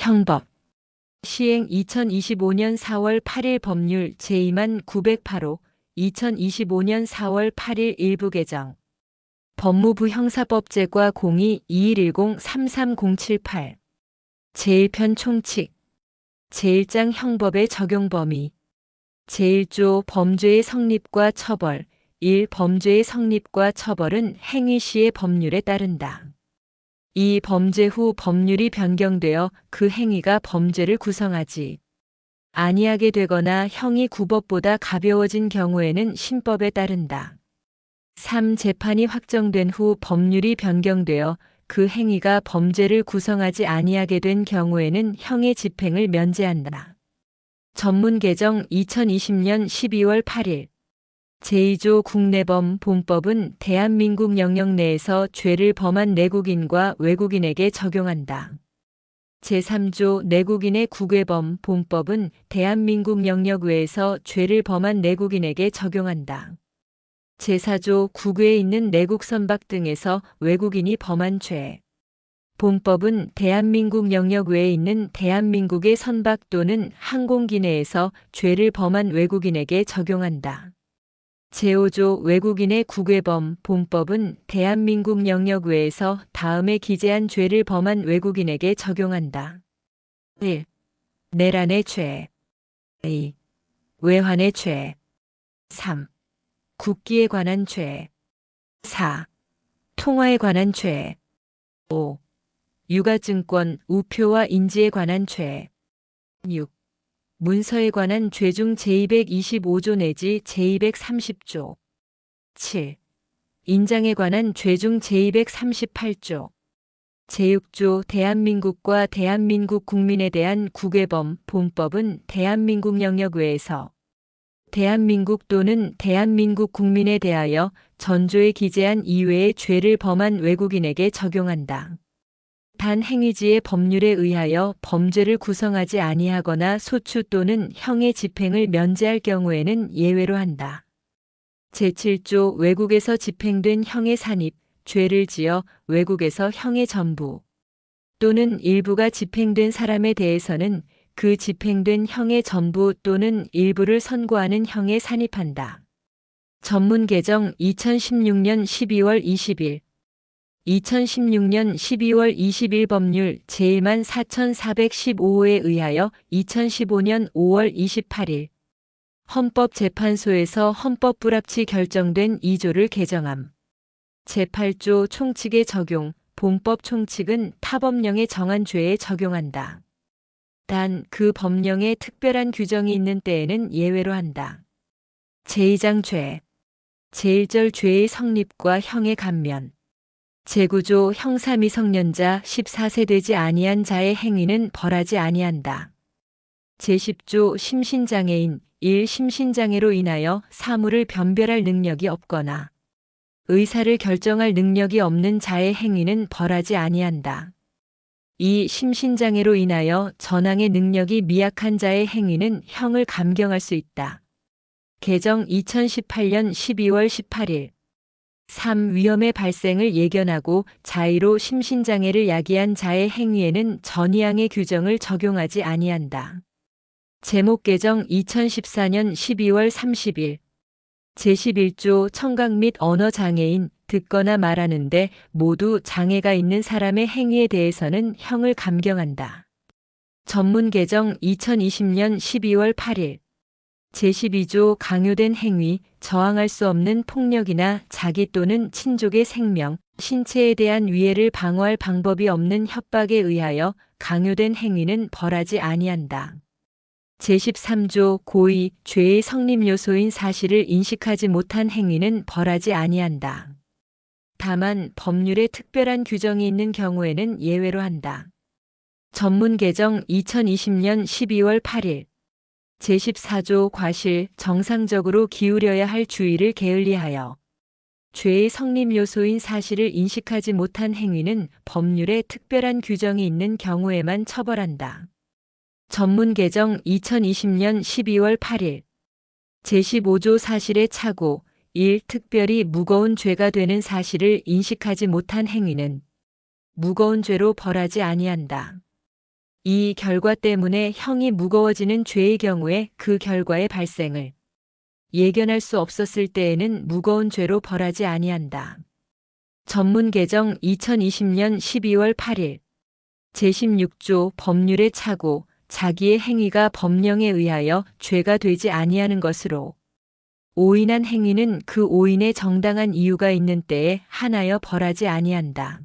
형법 시행 2025년 4월 8일 법률 제2만 908호 2025년 4월 8일 일부 개정 법무부 형사법제과 02-2110-33078 제1편 총칙 제1장 형법의 적용 범위 제1조 범죄의 성립과 처벌 1. 범죄의 성립과 처벌은 행위 시의 법률에 따른다. 2. 범죄 후 법률이 변경되어 그 행위가 범죄를 구성하지 아니하게 되거나 형이 구법보다 가벼워진 경우에는 신법에 따른다. 3. 재판이 확정된 후 법률이 변경되어 그 행위가 범죄를 구성하지 아니하게 된 경우에는 형의 집행을 면제한다. 전문 개정 2020년 12월 8일 제2조 국내범 본법은 대한민국 영역 내에서 죄를 범한 내국인과 외국인에게 적용한다. 제3조 내국인의 국외범 본법은 대한민국 영역 외에서 죄를 범한 내국인에게 적용한다. 제4조 국외에 있는 내국 선박 등에서 외국인이 범한 죄 본법은 대한민국 영역 외에 있는 대한민국의 선박 또는 항공기 내에서 죄를 범한 외국인에게 적용한다. 제5조 외국인의 국외범 본법은 대한민국 영역 외에서 다음에 기재한 죄를 범한 외국인에게 적용한다. 1. 내란의 죄 2. 외환의 죄 3. 국기에 관한 죄 4. 통화에 관한 죄 5. 유가증권, 우표와 인지에 관한 죄 6. 문서에 관한 죄 중 제225조 내지 제230조 7. 인장에 관한 죄 중 제238조 제6조 대한민국과 대한민국 국민에 대한 국외범 본법은 대한민국 영역 외에서 대한민국 또는 대한민국 국민에 대하여 전조에 기재한 이외의 죄를 범한 외국인에게 적용한다. 단 행위지의 법률에 의하여 범죄를 구성하지 아니하거나 소추 또는 형의 집행을 면제할 경우에는 예외로 한다. 제7조 외국에서 집행된 형의 산입, 죄를 지어 외국에서 형의 전부 또는 일부가 집행된 사람에 대해서는 그 집행된 형의 전부 또는 일부를 선고하는 형에 산입한다. 전문 개정 2016년 12월 20일 2016년 12월 20일 법률 제1만 4415호에 의하여 2015년 5월 28일 헌법재판소에서 헌법불합치 결정된 2조를 개정함. 제8조 총칙의 적용, 본법 총칙은 타법령에 정한 죄에 적용한다. 단 그 법령에 특별한 규정이 있는 때에는 예외로 한다. 제2장 죄, 제1절 죄의 성립과 형의 감면 제9조 형사 미성년자 14세 되지 아니한 자의 행위는 벌하지 아니한다. 제10조 심신장애인 1. 심신장애로 인하여 사물을 변별할 능력이 없거나 의사를 결정할 능력이 없는 자의 행위는 벌하지 아니한다. 2. 심신장애로 인하여 전항의 능력이 미약한 자의 행위는 형을 감경할 수 있다. 개정 2018년 12월 18일 3. 위험의 발생을 예견하고 자의로 심신장애를 야기한 자의 행위에는 전이항의 규정을 적용하지 아니한다. 제목 개정 2014년 12월 30일 제11조 청각 및 언어장애인 듣거나 말하는데 모두 장애가 있는 사람의 행위에 대해서는 형을 감경한다. 전문 개정 2020년 12월 8일 제12조 강요된 행위, 저항할 수 없는 폭력이나 자기 또는 친족의 생명, 신체에 대한 위해를 방어할 방법이 없는 협박에 의하여 강요된 행위는 벌하지 아니한다. 제13조 고의, 죄의 성립 요소인 사실을 인식하지 못한 행위는 벌하지 아니한다. 다만 법률에 특별한 규정이 있는 경우에는 예외로 한다. 전문 개정 2020년 12월 8일 제14조 과실, 정상적으로 기울여야 할 주의를 게을리하여 죄의 성립 요소인 사실을 인식하지 못한 행위는 법률에 특별한 규정이 있는 경우에만 처벌한다. 전문 개정 2020년 12월 8일 제15조 사실의 착오 1. 특별히 무거운 죄가 되는 사실을 인식하지 못한 행위는 무거운 죄로 벌하지 아니한다. 이 결과 때문에 형이 무거워지는 죄의 경우에 그 결과의 발생을 예견할 수 없었을 때에는 무거운 죄로 벌하지 아니한다. 전문 개정 2020년 12월 8일 제16조 법률의 착오 자기의 행위가 법령에 의하여 죄가 되지 아니하는 것으로 오인한 행위는 그 오인에 정당한 이유가 있는 때에 한하여 벌하지 아니한다.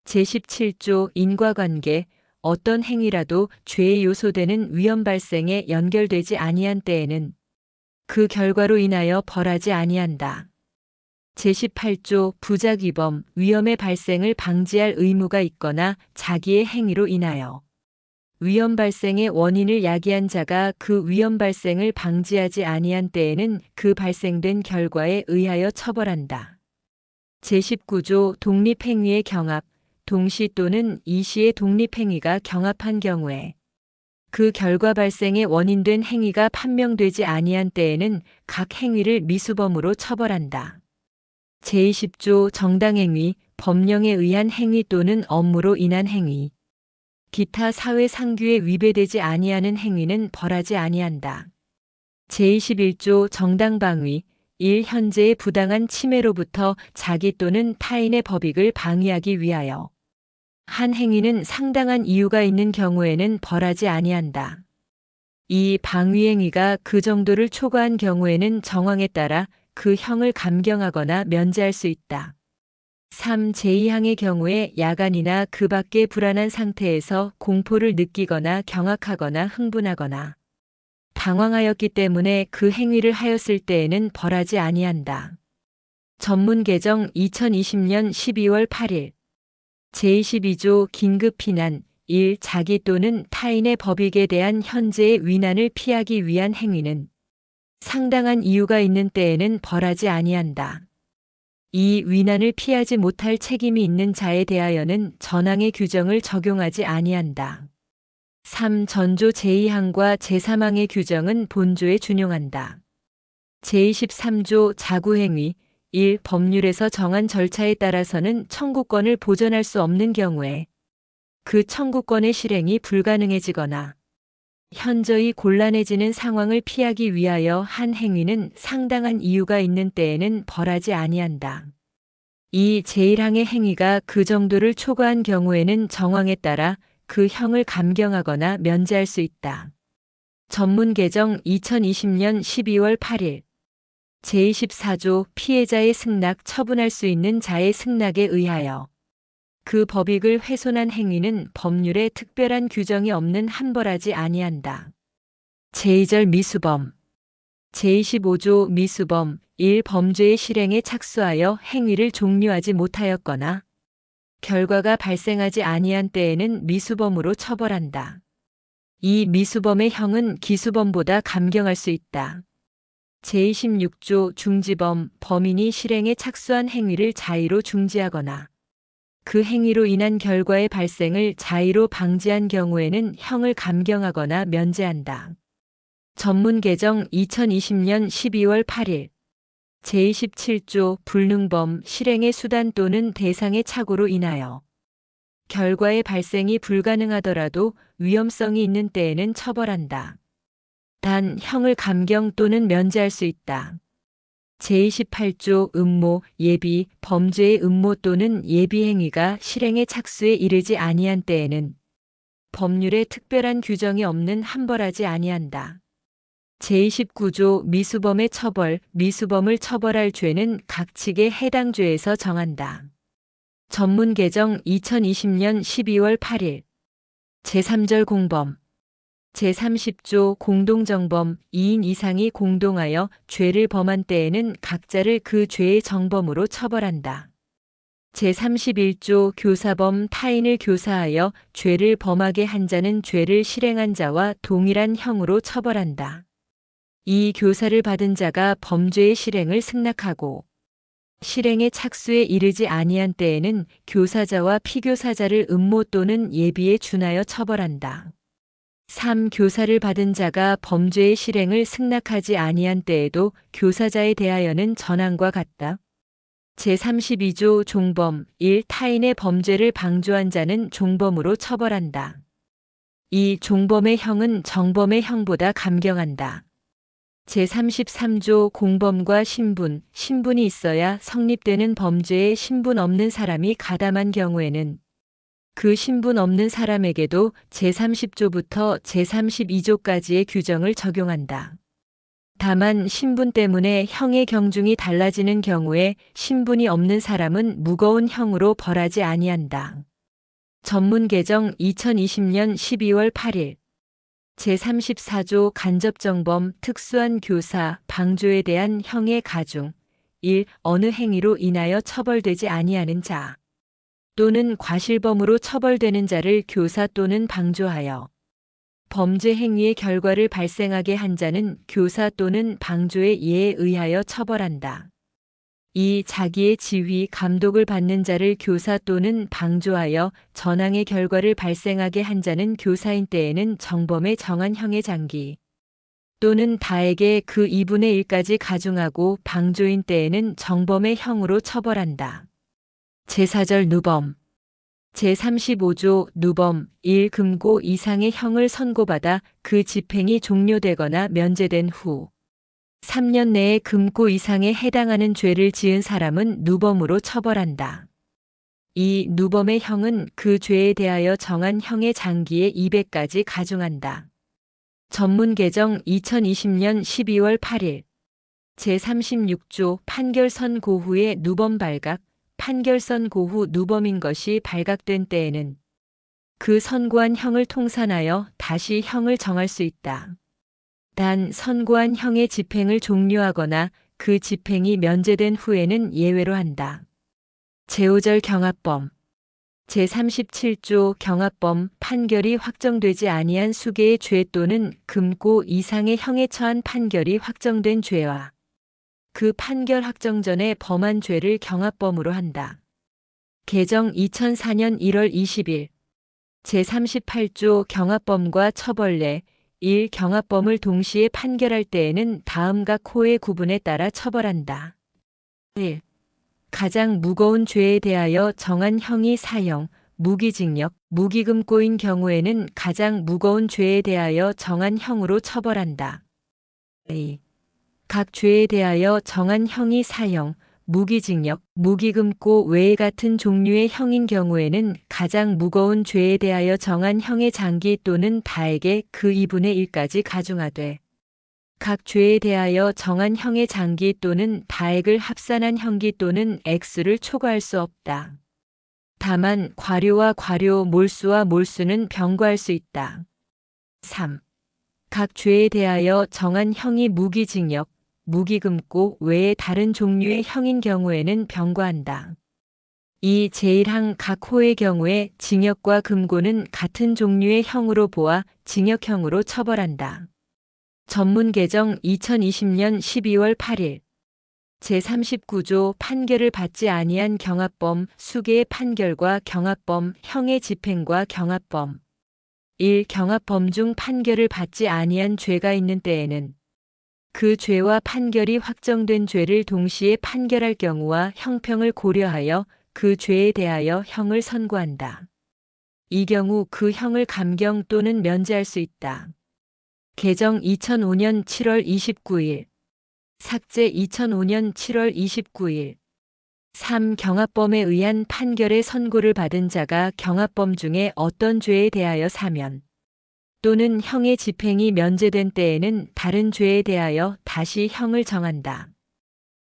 제17조 인과관계 어떤 행위라도 죄의 요소되는 위험 발생에 연결되지 아니한 때에는 그 결과로 인하여 벌하지 아니한다. 제18조 부작위범 위험의 발생을 방지할 의무가 있거나 자기의 행위로 인하여 위험 발생의 원인을 야기한 자가 그 위험 발생을 방지하지 아니한 때에는 그 발생된 결과에 의하여 처벌한다. 제19조 독립행위의 경합 동시 또는 이시의 독립행위가 경합한 경우에 그 결과 발생의 원인된 행위가 판명되지 아니한 때에는 각 행위를 미수범으로 처벌한다. 제20조 정당행위, 법령에 의한 행위 또는 업무로 인한 행위. 기타 사회 상규에 위배되지 아니하는 행위는 벌하지 아니한다. 제21조 정당방위, 1. 현재의 부당한 침해로부터 자기 또는 타인의 법익을 방위하기 위하여 한 행위는 상당한 이유가 있는 경우에는 벌하지 아니한다. 이 방위행위가 그 정도를 초과한 경우에는 정황에 따라 그 형을 감경하거나 면제할 수 있다. 3. 제2항의 경우에 야간이나 그 밖의 불안한 상태에서 공포를 느끼거나 경악하거나 흥분하거나 당황하였기 때문에 그 행위를 하였을 때에는 벌하지 아니한다. 전문 개정 2020년 12월 8일 제22조 긴급피난 1. 자기 또는 타인의 법익에 대한 현재의 위난을 피하기 위한 행위는 상당한 이유가 있는 때에는 벌하지 아니한다. 이 위난을 피하지 못할 책임이 있는 자에 대하여는 전항의 규정을 적용하지 아니한다. 3. 전조 제2항과 제3항의 규정은 본조에 준용한다. 제23조 자구행위 1. 법률에서 정한 절차에 따라서는 청구권을 보전할 수 없는 경우에 그 청구권의 실행이 불가능해지거나 현저히 곤란해지는 상황을 피하기 위하여 한 행위는 상당한 이유가 있는 때에는 벌하지 아니한다. 이 제1항의 행위가 그 정도를 초과한 경우에는 정황에 따라 그 형을 감경하거나 면제할 수 있다. 전문 개정 2020년 12월 8일 제24조 피해자의 승낙 처분할 수 있는 자의 승낙에 의하여 그 법익을 훼손한 행위는 법률에 특별한 규정이 없는 한 벌하지 아니한다. 제2절 미수범 제25조 미수범 1. 범죄의 실행에 착수하여 행위를 종료하지 못하였거나 결과가 발생하지 아니한 때에는 미수범으로 처벌한다. 이 미수범의 형은 기수범보다 감경할 수 있다. 제26조 중지범 범인이 실행에 착수한 행위를 자의로 중지하거나 그 행위로 인한 결과의 발생을 자의로 방지한 경우에는 형을 감경하거나 면제한다. 전문 개정 2020년 12월 8일 제27조 불능범 실행의 수단 또는 대상의 착오로 인하여 결과의 발생이 불가능하더라도 위험성이 있는 때에는 처벌한다. 단 형을 감경 또는 면제할 수 있다. 제28조 음모, 예비, 범죄의 음모 또는 예비 행위가 실행의 착수에 이르지 아니한 때에는 법률에 특별한 규정이 없는 한벌하지 아니한다. 제29조 미수범의 처벌, 미수범을 처벌할 죄는 각 측의 해당 죄에서 정한다. 전문 개정 2020년 12월 8일 제3절 공범 제30조 공동정범 2인 이상이 공동하여 죄를 범한 때에는 각자를 그 죄의 정범으로 처벌한다. 제31조 교사범 타인을 교사하여 죄를 범하게 한 자는 죄를 실행한 자와 동일한 형으로 처벌한다. 이 교사를 받은 자가 범죄의 실행을 승낙하고 실행의 착수에 이르지 아니한 때에는 교사자와 피교사자를 음모 또는 예비에 준하여 처벌한다. 3. 교사를 받은 자가 범죄의 실행을 승낙하지 아니한 때에도 교사자에 대하여는 전항과 같다. 제32조 종범 1. 타인의 범죄를 방조한 자는 종범으로 처벌한다. 이 종범의 형은 정범의 형보다 감경한다. 제33조 공범과 신분, 신분이 있어야 성립되는 범죄에 신분 없는 사람이 가담한 경우에는 그 신분 없는 사람에게도 제30조부터 제32조까지의 규정을 적용한다. 다만 신분 때문에 형의 경중이 달라지는 경우에 신분이 없는 사람은 무거운 형으로 벌하지 아니한다. 전문 개정 2020년 12월 8일 제34조 간접정범 특수한 교사 방조에 대한 형의 가중 1. 어느 행위로 인하여 처벌되지 아니하는 자 또는 과실범으로 처벌되는 자를 교사 또는 방조하여 범죄 행위의 결과를 발생하게 한 자는 교사 또는 방조의 예에 의하여 처벌한다. 2. 자기의 지휘, 감독을 받는 자를 교사 또는 방조하여 전항의 결과를 발생하게 한 자는 교사인 때에는 정범의 정한 형의 장기 또는 다에게 그 2분의 1까지 가중하고 방조인 때에는 정범의 형으로 처벌한다. 제4절 누범 제35조 누범 1. 금고 이상의 형을 선고받아 그 집행이 종료되거나 면제된 후 3년 내에 금고 이상에 해당하는 죄를 지은 사람은 누범으로 처벌한다. 이 누범의 형은 그 죄에 대하여 정한 형의 장기의 200까지 가중한다. 전문 개정 2020년 12월 8일 제36조 판결 선고 후에 누범 발각 판결 선고 후 누범인 것이 발각된 때에는 그 선고한 형을 통산하여 다시 형을 정할 수 있다. 단 선고한 형의 집행을 종료하거나 그 집행이 면제된 후에는 예외로 한다. 제5절 경합범 제37조 경합범 판결이 확정되지 아니한 수개의 죄 또는 금고 이상의 형에 처한 판결이 확정된 죄와 그 판결 확정 전에 범한 죄를 경합범으로 한다. 개정 2004년 1월 20일 제38조 경합범과 처벌례 1. 경합범을 동시에 판결할 때에는 다음 각 호의 구분에 따라 처벌한다. 1. 가장 무거운 죄에 대하여 정한 형이 사형, 무기징역, 무기금고인 경우에는 가장 무거운 죄에 대하여 정한 형으로 처벌한다. 2. 각 죄에 대하여 정한 형이 사형, 무기징역, 무기금고 외에 같은 종류의 형인 경우에는 가장 무거운 죄에 대하여 정한 형의 장기 또는 다에게 그 2분의 1까지 가중하되 각 죄에 대하여 정한 형의 장기 또는 다액을 합산한 형기 또는 액수를 초과할 수 없다. 다만 과료와 과료, 몰수와 몰수는 병과할 수 있다. 3. 각 죄에 대하여 정한 형이 무기징역, 무기금고 외에 다른 종류의 형인 경우에는 병과한다. 이 제1항 각 호의 경우에 징역과 금고는 같은 종류의 형으로 보아 징역형으로 처벌한다. 전문 개정 2020년 12월 8일 제39조 판결을 받지 아니한 경합범 수개의 판결과 경합범 형의 집행과 경합범 1. 경합범 중 판결을 받지 아니한 죄가 있는 때에는 그 죄와 판결이 확정된 죄를 동시에 판결할 경우와 형평을 고려하여 그 죄에 대하여 형을 선고한다. 이 경우 그 형을 감경 또는 면제할 수 있다. 개정 2005년 7월 29일 삭제 2005년 7월 29일 3. 경합범에 의한 판결의 선고를 받은 자가 경합범 중에 어떤 죄에 대하여 사면 또는 형의 집행이 면제된 때에는 다른 죄에 대하여 다시 형을 정한다.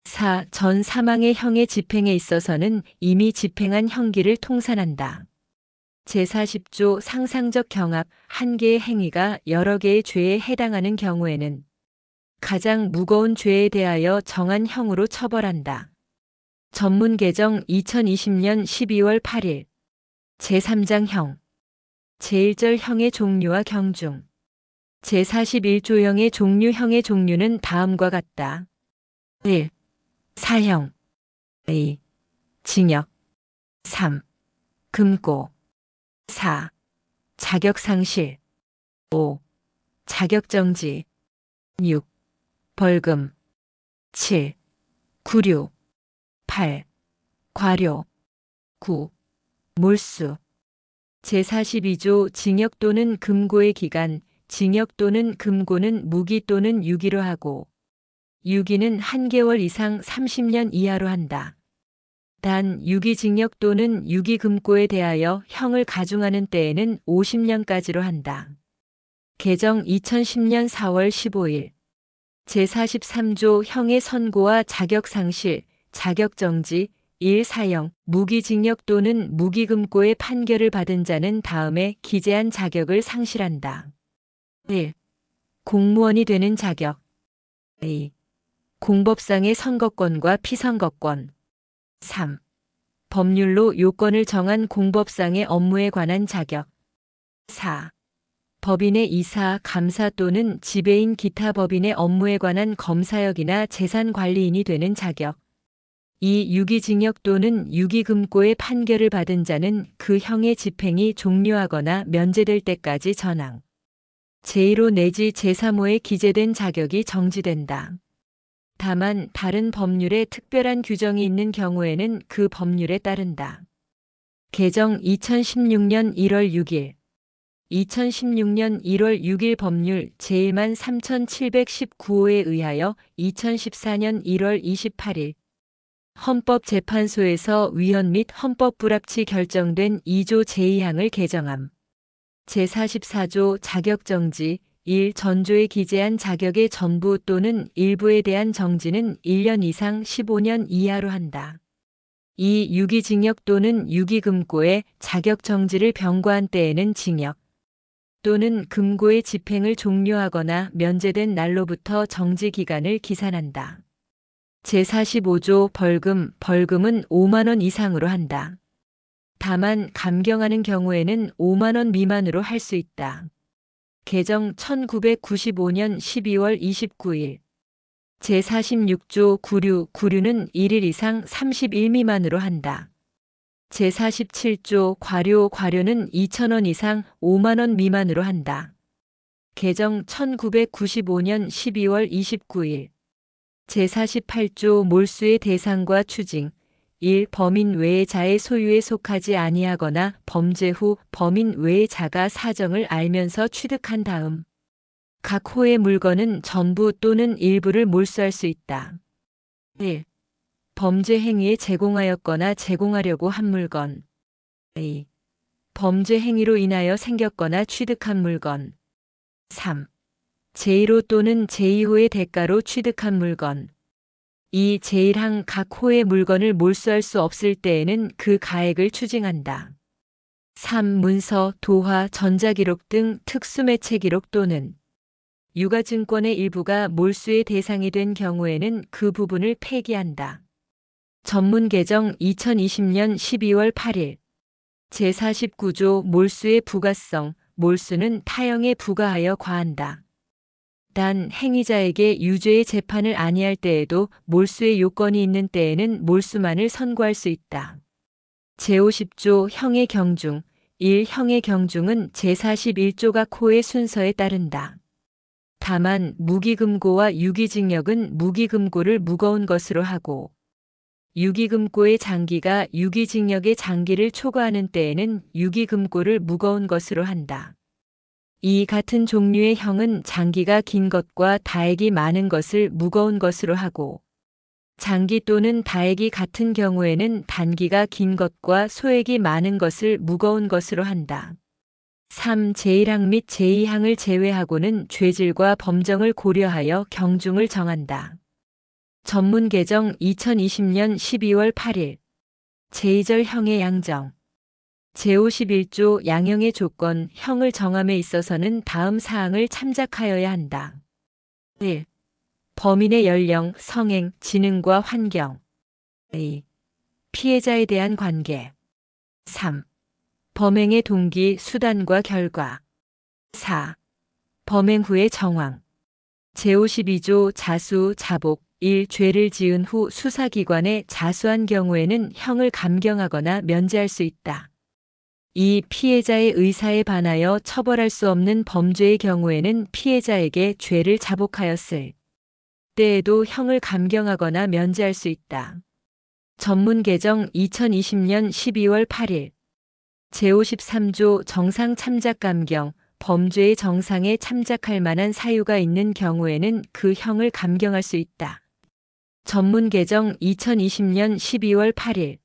4. 전 사망의 형의 집행에 있어서는 이미 집행한 형기를 통산한다. 제40조 상상적 경합 한 개의 행위가 여러 개의 죄에 해당하는 경우에는 가장 무거운 죄에 대하여 정한 형으로 처벌한다. 전문 개정 2020년 12월 8일 제3장 형 제1절 형의 종류와 경중 제41조형의 종류형의 종류는 다음과 같다. 1. 사형 2. 징역 3. 금고 4. 자격상실 5. 자격정지 6. 벌금 7. 구류 8. 과료 9. 몰수 제42조 징역 또는 금고의 기간, 징역 또는 금고는 무기 또는 유기로 하고, 유기는 1개월 이상 30년 이하로 한다. 단 유기징역 또는 유기금고에 대하여 형을 가중하는 때에는 50년까지로 한다. 개정 2010년 4월 15일 제43조 형의 선고와 자격상실, 자격정지, 1. 사형, 무기징역 또는 무기금고의 판결을 받은 자는 다음에 기재한 자격을 상실한다. 1. 공무원이 되는 자격. 2. 공법상의 선거권과 피선거권. 3. 법률로 요건을 정한 공법상의 업무에 관한 자격. 4. 법인의 이사, 감사 또는 지배인 기타 법인의 업무에 관한 검사역이나 재산관리인이 되는 자격. 이 유기징역 또는 유기금고의 판결을 받은 자는 그 형의 집행이 종료하거나 면제될 때까지 전항. 제1호 내지 제3호에 기재된 자격이 정지된다. 다만 다른 법률에 특별한 규정이 있는 경우에는 그 법률에 따른다. 개정 2016년 1월 6일 2016년 1월 6일 법률 제1만 3719호에 의하여 2014년 1월 28일 헌법재판소에서 위헌 및 헌법불합치 결정된 2조 제2항을 개정함. 제44조 자격정지 1. 전조에 기재한 자격의 전부 또는 일부에 대한 정지는 1년 이상 15년 이하로 한다. 2. 유기징역 또는 유기금고의 자격정지를 병고한 때에는 징역 또는 금고의 집행을 종료하거나 면제된 날로부터 정지 기간을 기산한다. 제45조 벌금은 5만 원 이상으로 한다. 다만 감경하는 경우에는 5만 원 미만으로 할 수 있다. 개정 1995년 12월 29일 제46조 구류는 1일 이상 30일 미만으로 한다. 제47조 과료는 2,000원 이상 5만 원 미만으로 한다. 개정 1995년 12월 29일 제48조 몰수의 대상과 추징 1. 범인 외의 자의 소유에 속하지 아니하거나 범죄 후 범인 외의 자가 사정을 알면서 취득한 다음 각 호의 물건은 전부 또는 일부를 몰수할 수 있다. 1. 범죄 행위에 제공하였거나 제공하려고 한 물건. 2. 범죄 행위로 인하여 생겼거나 취득한 물건. 3. 제1호 또는 제2호의 대가로 취득한 물건. 2. 제1항 각 호의 물건을 몰수할 수 없을 때에는 그 가액을 추징한다. 3. 문서, 도화, 전자기록 등 특수매체 기록 또는 유가증권의 일부가 몰수의 대상이 된 경우에는 그 부분을 폐기한다. 전문 개정 2020년 12월 8일 제49조 몰수의 부가성, 몰수는 타형에 부과하여 과한다. 단 행위자에게 유죄의 재판을 아니할 때에도 몰수의 요건이 있는 때에는 몰수만을 선고할 수 있다. 제50조 형의 경중 1. 형의 경중은 제41조 각 호의 순서에 따른다. 다만 무기금고와 유기징역은 무기금고를 무거운 것으로 하고 유기금고의 장기가 유기징역의 장기를 초과하는 때에는 유기금고를 무거운 것으로 한다. 이 같은 종류의 형은 장기가 긴 것과 다액이 많은 것을 무거운 것으로 하고 장기 또는 다액이 같은 경우에는 단기가 긴 것과 소액이 많은 것을 무거운 것으로 한다. 3. 제1항 및 제2항을 제외하고는 죄질과 범정을 고려하여 경중을 정한다. 전문 개정 2020년 12월 8일 제2절 형의 양정 제51조 양형의 조건, 형을 정함에 있어서는 다음 사항을 참작하여야 한다. 1. 범인의 연령, 성행, 지능과 환경. 2. 피해자에 대한 관계. 3. 범행의 동기, 수단과 결과. 4. 범행 후의 정황. 제52조 자수, 자복. 1. 죄를 지은 후 수사기관에 자수한 경우에는 형을 감경하거나 면제할 수 있다. 2. 피해자의 의사에 반하여 처벌할 수 없는 범죄의 경우에는 피해자에게 죄를 자복하였을 때에도 형을 감경하거나 면제할 수 있다. 전문 개정 2020년 12월 8일 제53조 정상 참작 감경, 범죄의 정상에 참작할 만한 사유가 있는 경우에는 그 형을 감경할 수 있다. 전문 개정 2020년 12월 8일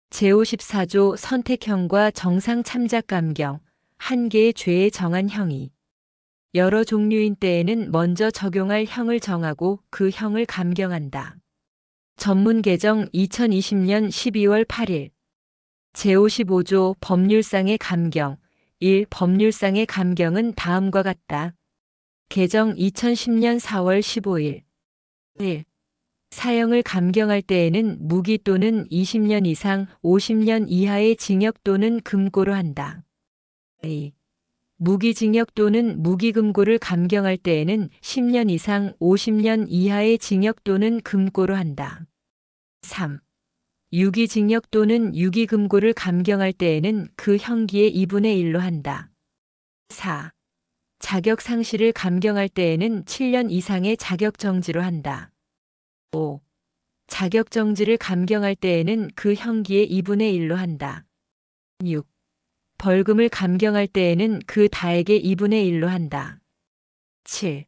제54조 선택형과 정상 참작 감경, 한 개의 죄에 정한 형이 여러 종류인 때에는 먼저 적용할 형을 정하고 그 형을 감경한다. 전문 개정 2020년 12월 8일 제55조 법률상의 감경 1. 법률상의 감경은 다음과 같다. 개정 2010년 4월 15일 1. 사형을 감경할 때에는 무기 또는 20년 이상 50년 이하의 징역 또는 금고로 한다. 2. 무기징역 또는 무기금고를 감경할 때에는 10년 이상 50년 이하의 징역 또는 금고로 한다. 3. 유기징역 또는 유기금고를 감경할 때에는 그 형기의 2분의 1로 한다. 4. 자격상실을 감경할 때에는 7년 이상의 자격정지로 한다. 5. 자격정지를 감경할 때에는 그 형기의 2분의 1로 한다. 6. 벌금을 감경할 때에는 그 다액의 2분의 1로 한다. 7.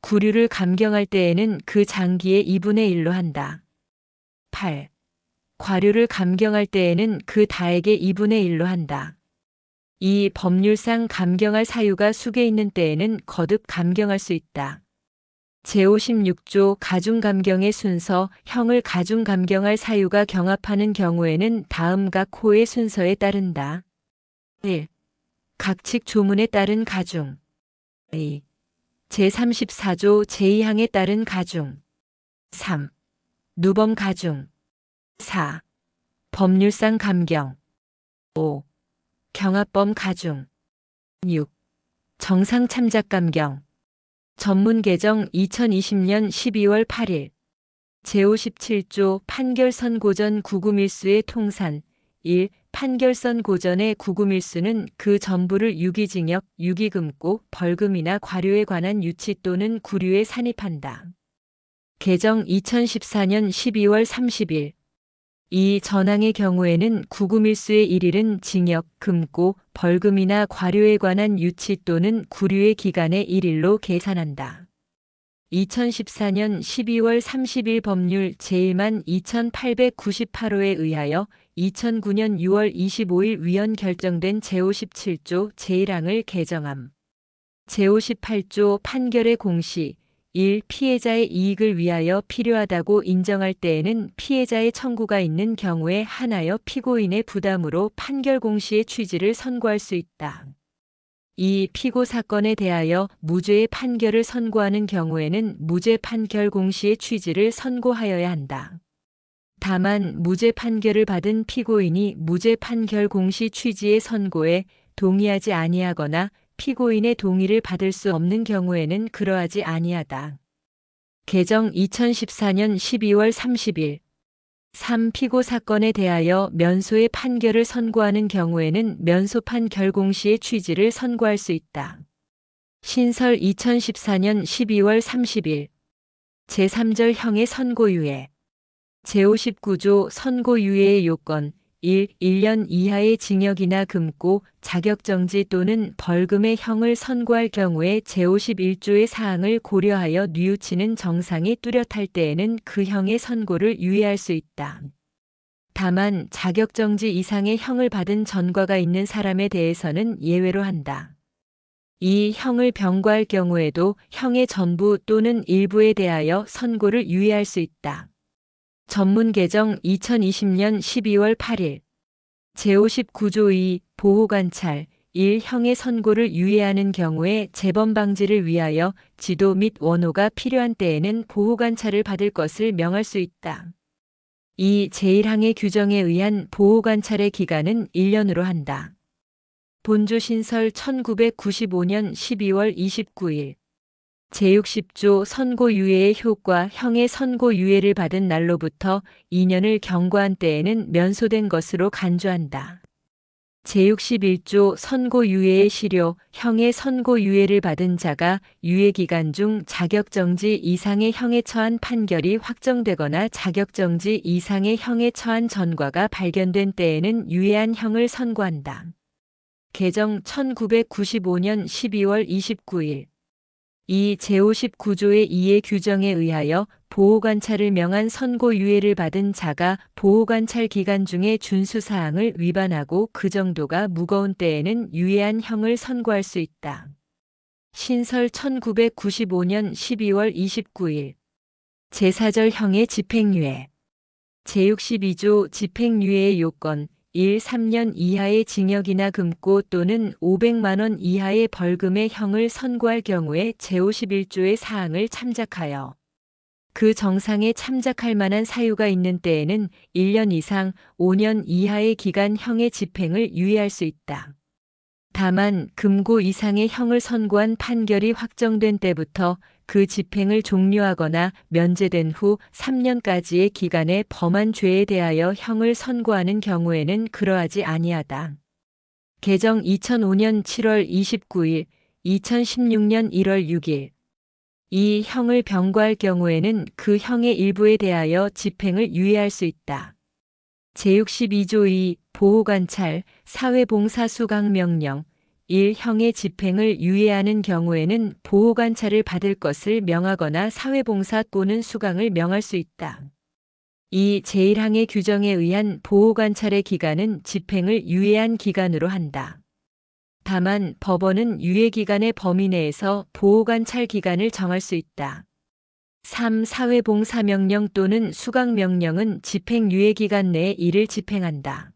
구류를 감경할 때에는 그 장기의 2분의 1로 한다. 8. 과료를 감경할 때에는 그 다액의 2분의 1로 한다. 이 법률상 감경할 사유가 숙에 있는 때에는 거듭 감경할 수 있다. 제56조 가중감경의 순서, 형을 가중감경할 사유가 경합하는 경우에는 다음 각 호의 순서에 따른다. 1. 각칙 조문에 따른 가중. 2. 제34조 제2항에 따른 가중. 3. 누범 가중. 4. 법률상 감경. 5. 경합범 가중. 6. 정상 참작 감경. 전문 개정 2020년 12월 8일 제57조 판결 선고 전 구금일수의 통산 1. 판결 선고 전의 구금일수는 그 전부를 유기징역, 유기금고, 벌금이나 과료에 관한 유치 또는 구류에 산입한다. 개정 2014년 12월 30일 이 전항의 경우에는 구금일수의 1일은 징역, 금고, 벌금이나 과료에 관한 유치 또는 구류의 기간의 1일로 계산한다. 2014년 12월 30일 법률 제1만 2898호에 의하여 2009년 6월 25일 위헌 결정된 제57조 제1항을 개정함. 제58조 판결의 공시 1. 피해자의 이익을 위하여 필요하다고 인정할 때에는 피해자의 청구가 있는 경우에 한하여 피고인의 부담으로 판결 공시의 취지를 선고할 수 있다. 2. 피고 사건에 대하여 무죄의 판결을 선고하는 경우에는 무죄 판결 공시의 취지를 선고하여야 한다. 다만 무죄 판결을 받은 피고인이 무죄 판결 공시 취지의 선고에 동의하지 아니하거나 피고인의 동의를 받을 수 없는 경우에는 그러하지 아니하다. 개정 2014년 12월 30일 3. 피고 사건에 대하여 면소의 판결을 선고하는 경우에는 면소 판결 공시의 취지를 선고할 수 있다. 신설 2014년 12월 30일 제3절 형의 선고유예 제59조 선고유예의 요건 1. 1년 이하의 징역이나 금고, 자격정지 또는 벌금의 형을 선고할 경우에 제51조의 사항을 고려하여 뉘우치는 정상이 뚜렷할 때에는 그 형의 선고를 유예할 수 있다. 다만 자격정지 이상의 형을 받은 전과가 있는 사람에 대해서는 예외로 한다. 이 형을 병과할 경우에도 형의 전부 또는 일부에 대하여 선고를 유예할 수 있다. 전문 개정 2020년 12월 8일 제59조 2 보호관찰 1. 형의 선고를 유예하는 경우에 재범 방지를 위하여 지도 및 원호가 필요한 때에는 보호관찰을 받을 것을 명할 수 있다. 2. 제1항의 규정에 의한 보호관찰의 기간은 1년으로 한다. 본조 신설 1995년 12월 29일 제60조 선고유예의 효과 형의 선고유예를 받은 날로부터 2년을 경과한 때에는 면소된 것으로 간주한다. 제61조 선고유예의 실효. 형의 선고유예를 받은 자가 유예기간 중 자격정지 이상의 형에 처한 판결이 확정되거나 자격정지 이상의 형에 처한 전과가 발견된 때에는 유예한 형을 선고한다. 개정 1995년 12월 29일. 이 제59조의 2의 규정에 의하여 보호관찰을 명한 선고유예를 받은 자가 보호관찰 기간 중에 준수사항을 위반하고 그 정도가 무거운 때에는 유예한 형을 선고할 수 있다. 신설 1995년 12월 29일. 제4절 형의 집행유예. 제62조 집행유예의 요건. 1. 3년 이하의 징역이나 금고 또는 500만 원 이하의 벌금의 형을 선고할 경우에 제51조의 사항을 참작하여 그 정상에 참작할 만한 사유가 있는 때에는 1년 이상 5년 이하의 기간 형의 집행을 유예할 수 있다. 다만 금고 이상의 형을 선고한 판결이 확정된 때부터 그 집행을 종료하거나 면제된 후 3년까지의 기간에 범한 죄에 대하여 형을 선고하는 경우에는 그러하지 아니하다. 개정 2005년 7월 29일, 2016년 1월 6일. 이 형을 병과할 경우에는 그 형의 일부에 대하여 집행을 유예할 수 있다. 제62조 2 보호관찰 사회봉사수강명령. 1. 형의 집행을 유예하는 경우에는 보호관찰을 받을 것을 명하거나 사회봉사 또는 수강을 명할 수 있다. 2. 제1항의 규정에 의한 보호관찰의 기간은 집행을 유예한 기간으로 한다. 다만 법원은 유예기간의 범위 내에서 보호관찰 기간을 정할 수 있다. 3. 사회봉사명령 또는 수강명령은 집행유예기간 내에 이를 집행한다.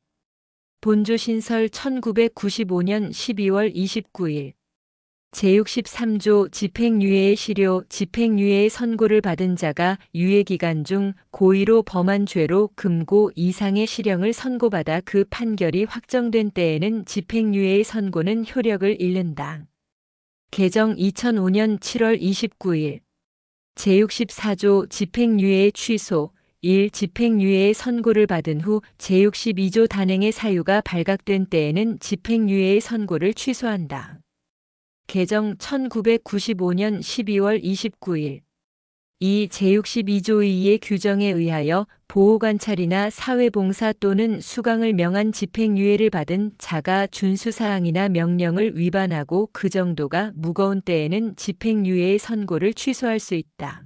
본조신설 1995년 12월 29일. 제63조 집행유예의 실효. 집행유예의 선고를 받은 자가 유예기간 중 고의로 범한 죄로 금고 이상의 실형을 선고받아 그 판결이 확정된 때에는 집행유예의 선고는 효력을 잃는다. 개정 2005년 7월 29일. 제64조 집행유예의 취소. 1. 집행유예의 선고를 받은 후 제62조 단행의 사유가 발각된 때에는 집행유예의 선고를 취소한다. 개정 1995년 12월 29일. 이 제62조 2의 규정에 의하여 보호관찰이나 사회봉사 또는 수강을 명한 집행유예를 받은 자가 준수사항이나 명령을 위반하고 그 정도가 무거운 때에는 집행유예의 선고를 취소할 수 있다.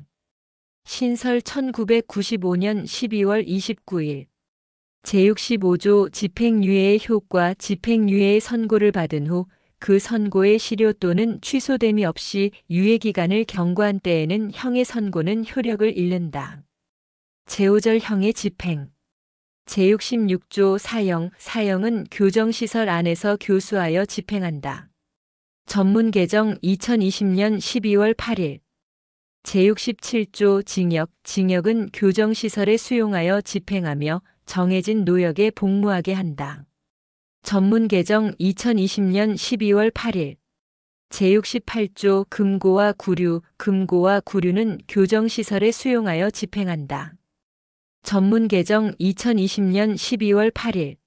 신설 1995년 12월 29일. 제65조 집행유예의 효과. 집행유예의 선고를 받은 후 그 선고의 실효 또는 취소됨이 없이 유예기간을 경과한 때에는 형의 선고는 효력을 잃는다. 제5절형의 집행. 제66조 사형. 사형은 교정시설 안에서 교수하여 집행한다. 전문 개정 2020년 12월 8일. 제67조 징역. 징역은 교정시설에 수용하여 집행하며 정해진 노역에 복무하게 한다. 전문 개정 2020년 12월 8일. 제68조 금고와 구류. 금고와 구류는 교정시설에 수용하여 집행한다. 전문 개정 2020년 12월 8일.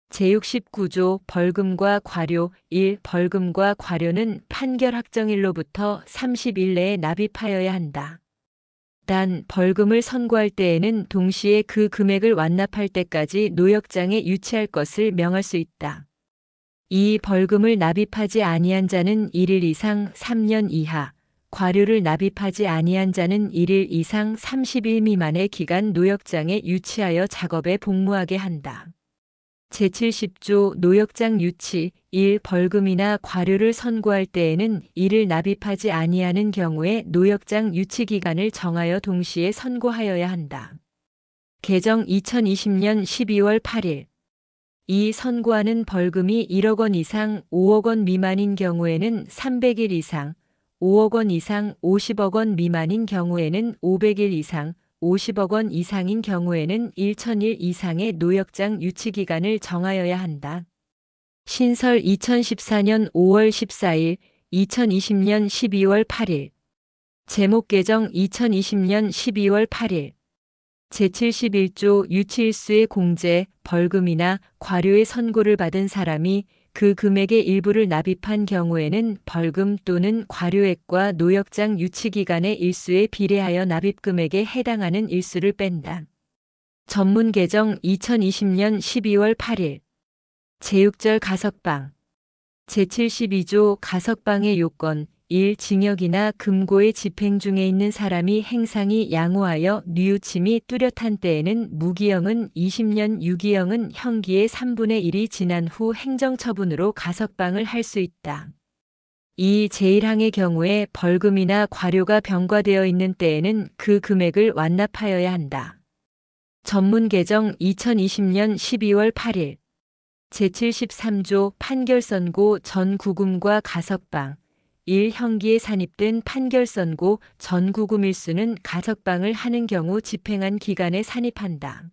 제69조 벌금과 과료. 1. 벌금과 과료는 판결 확정일로부터 30일 내에 납입하여야 한다. 단 벌금을 선고할 때에는 동시에 그 금액을 완납할 때까지 노역장에 유치할 것을 명할 수 있다. 이 벌금을 납입하지 아니한 자는 1일 이상 3년 이하, 과료를 납입하지 아니한 자는 1일 이상 30일 미만의 기간 노역장에 유치하여 작업에 복무하게 한다. 제70조 노역장 유치. 1. 벌금이나 과료를 선고할 때에는 이를 납입하지 아니하는 경우에 노역장 유치 기간을 정하여 동시에 선고하여야 한다. 개정 2020년 12월 8일. 이 선고하는 벌금이 1억 원 이상 5억 원 미만인 경우에는 300일 이상, 5억 원 이상 50억 원 미만인 경우에는 500일 이상, 50억 원 이상인 경우에는 1000일 이상의 노역장 유치 기간을 정하여야 한다. 신설 2014년 5월 14일, 2020년 12월 8일. 제목 개정 2020년 12월 8일. 제71조 유치일수의 공제, 벌금이나 과료의 선고를 받은 사람이 그 금액의 일부를 납입한 경우에는 벌금 또는 과료액과 노역장 유치기간의 일수에 비례하여 납입금액에 해당하는 일수를 뺀다. 전문 개정 2020년 12월 8일 제6절 가석방 제72조 가석방의 요건 1. 징역이나 금고의 집행 중에 있는 사람이 행상이 양호하여 뉘우침이 뚜렷한 때에는 무기형은 20년, 유기형은 형기의 3분의 1이 지난 후 행정처분으로 가석방을 할 수 있다. 2. 제1항의 경우에 벌금이나 과료가 병과되어 있는 때에는 그 금액을 완납하여야 한다. 전문 개정 2020년 12월 8일 제73조 판결 선고 전 구금과 가석방 1. 형기에 산입된 판결 선고 전 구금 일수는 가석방을 하는 경우 집행한 기간에 산입한다.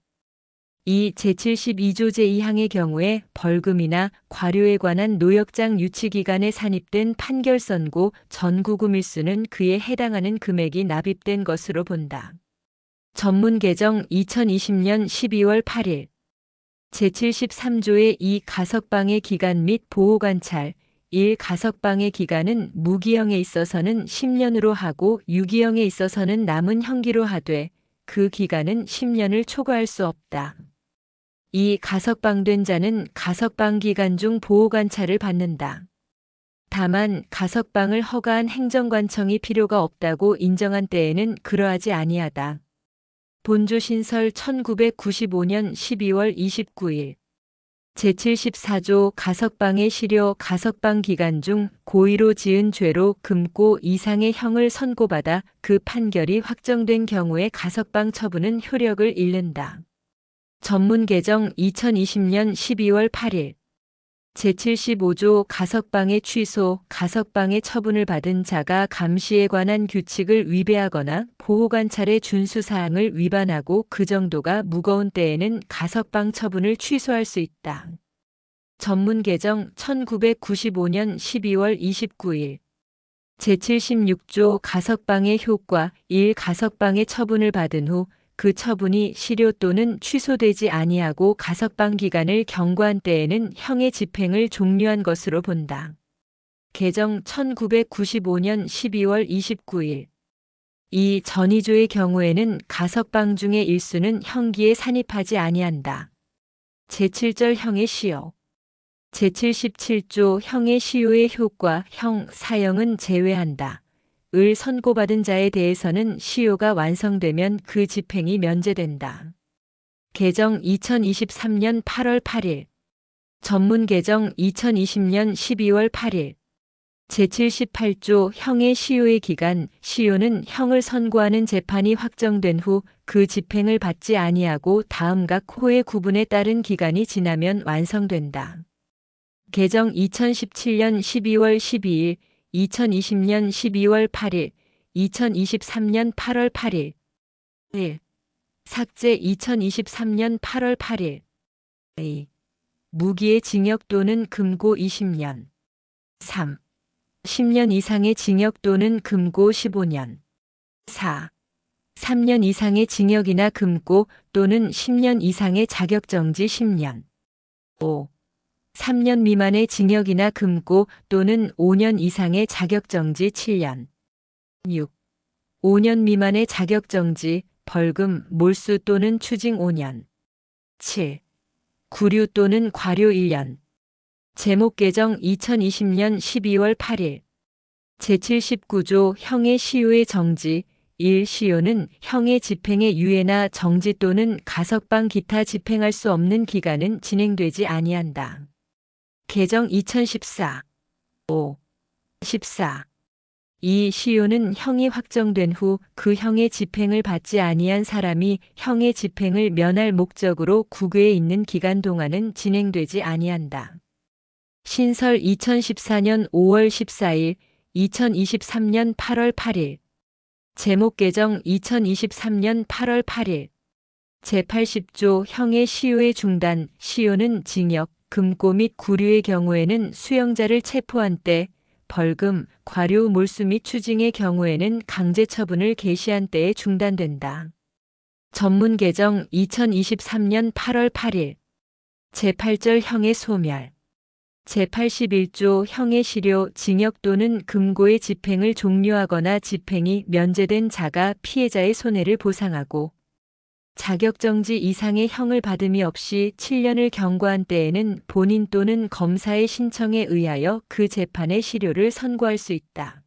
2. 제72조 제2항의 경우에 벌금이나 과료에 관한 노역장 유치기간에 산입된 판결 선고 전 구금 일수는 그에 해당하는 금액이 납입된 것으로 본다. 전문 개정 2020년 12월 8일 제73조의 2. 가석방의 기간 및 보호관찰 1. 가석방의 기간은 무기형에 있어서는 10년으로 하고 유기형에 있어서는 남은 형기로 하되 그 기간은 10년을 초과할 수 없다. 2. 가석방된 자는 가석방 기간 중 보호관찰을 받는다. 다만 가석방을 허가한 행정관청이 필요가 없다고 인정한 때에는 그러하지 아니하다. 본조신설 1995년 12월 29일 제74조 가석방의 실효 가석방 기간 중 고의로 지은 죄로 금고 이상의 형을 선고받아 그 판결이 확정된 경우에 가석방 처분은 효력을 잃는다. 전문 개정 2020년 12월 8일 제75조 가석방의 취소, 가석방의 처분을 받은 자가 감시에 관한 규칙을 위배하거나 보호관찰의 준수사항을 위반하고 그 정도가 무거운 때에는 가석방 처분을 취소할 수 있다. 전문 개정 1995년 12월 29일 제76조 가석방의 효과 1. 가석방의 처분을 받은 후 그 처분이 실효 또는 취소되지 아니하고 가석방 기간을 경과한 때에는 형의 집행을 종료한 것으로 본다. 개정 1995년 12월 29일 2. 전의조의 경우에는 가석방 중의 일수는 형기에 산입하지 아니한다. 제7절 형의 시효 제77조 형의 시효의 효과 형, 사형은 제외한다. 을 선고받은 자에 대해서는 시효가 완성되면 그 집행이 면제된다. 개정 2023년 8월 8일 전문 개정 2020년 12월 8일 제78조 형의 시효의 기간 시효는 형을 선고하는 재판이 확정된 후 그 집행을 받지 아니하고 다음 각 호의 구분에 따른 기간이 지나면 완성된다. 개정 2017년 12월 12일 2020년 12월 8일, 2023년 8월 8일. 1. 삭제 2023년 8월 8일. 2. 무기의 징역 또는 금고 20년. 3. 10년 이상의 징역 또는 금고 15년. 4. 3년 이상의 징역이나 금고 또는 10년 이상의 자격정지 10년. 5. 3년 미만의 징역이나 금고 또는 5년 이상의 자격정지 7년. 6. 5년 미만의 자격정지, 벌금, 몰수 또는 추징 5년. 7. 구류 또는 과료 1년. 제목 개정 2020년 12월 8일. 제79조 형의 시효의 정지 1. 시효는 형의 집행의 유예나 정지 또는 가석방 기타 집행할 수 없는 기간은 진행되지 아니한다. 개정 2014. 5. 14. 이 시효는 형이 확정된 후 그 형의 집행을 받지 아니한 사람이 형의 집행을 면할 목적으로 구교에 있는 기간 동안은 진행되지 아니한다. 신설 2014년 5월 14일, 2023년 8월 8일. 제목 개정 2023년 8월 8일. 제80조 형의 시효의 중단, 시효는 징역, 금고 및 구류의 경우에는 수형자를 체포한 때, 벌금, 과료 몰수 및 추징의 경우에는 강제 처분을 개시한 때에 중단된다. 전문 개정 2023년 8월 8일 제8절 형의 소멸 제81조 형의 실효 징역 또는 금고의 집행을 종료하거나 집행이 면제된 자가 피해자의 손해를 보상하고 자격정지 이상의 형을 받음이 없이 7년을 경과한 때에는 본인 또는 검사의 신청에 의하여 그 재판의 실효를 선고할 수 있다.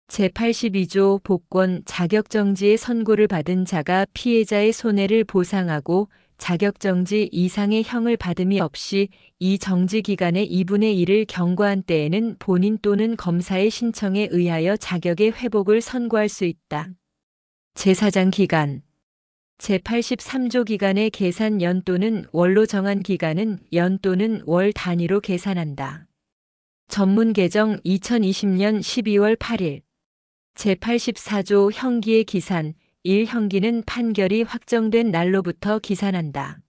제82조 복권 자격정지의 선고를 받은 자가 피해자의 손해를 보상하고 자격정지 이상의 형을 받음이 없이 이 정지기간의 2분의 1을 경과한 때에는 본인 또는 검사의 신청에 의하여 자격의 회복을 선고할 수 있다. 제4장 기간 제83조 기간의 계산 연 또는 월로 정한 기간은 연 또는 월 단위로 계산한다. 전문 개정 2020년 12월 8일 제84조 형기의 기산 1. 형기는 판결이 확정된 날로부터 기산한다.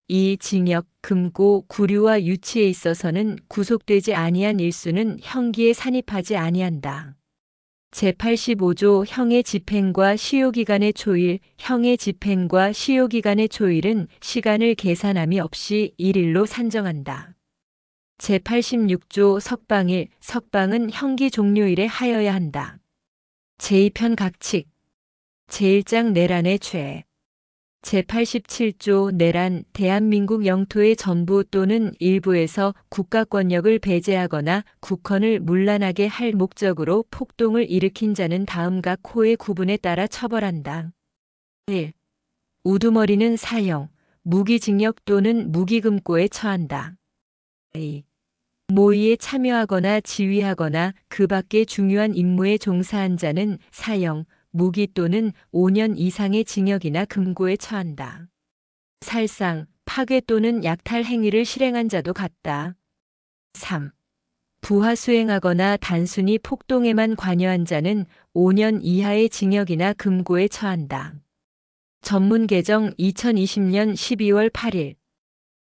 2. 징역, 금고, 구류와 유치에 있어서는 구속되지 아니한 일수는 형기에 산입하지 아니한다. 제85조 형의 집행과 시효기간의 초일 형의 집행과 시효기간의 초일은 시간을 계산함이 없이 1일로 산정한다. 제86조 석방일 석방은 형기 종료일에 하여야 한다. 제2편 각칙 제1장 내란의 죄 제87조 내란 대한민국 영토의 전부 또는 일부에서 국가 권력을 배제하거나 국헌을 문란하게 할 목적으로 폭동을 일으킨 자는 다음과 코의 구분에 따라 처벌한다. 1. 우두머리는 사형, 무기징역 또는 무기금고에 처한다. 2. 모의에 참여하거나 지휘하거나 그 밖의 중요한 임무에 종사한 자는 사형, 무기 또는 5년 이상의 징역이나 금고에 처한다. 살상, 파괴 또는 약탈 행위를 실행한 자도 같다. 3. 부하 수행하거나 단순히 폭동에만 관여한 자는 5년 이하의 징역이나 금고에 처한다. 전문 개정 2020년 12월 8일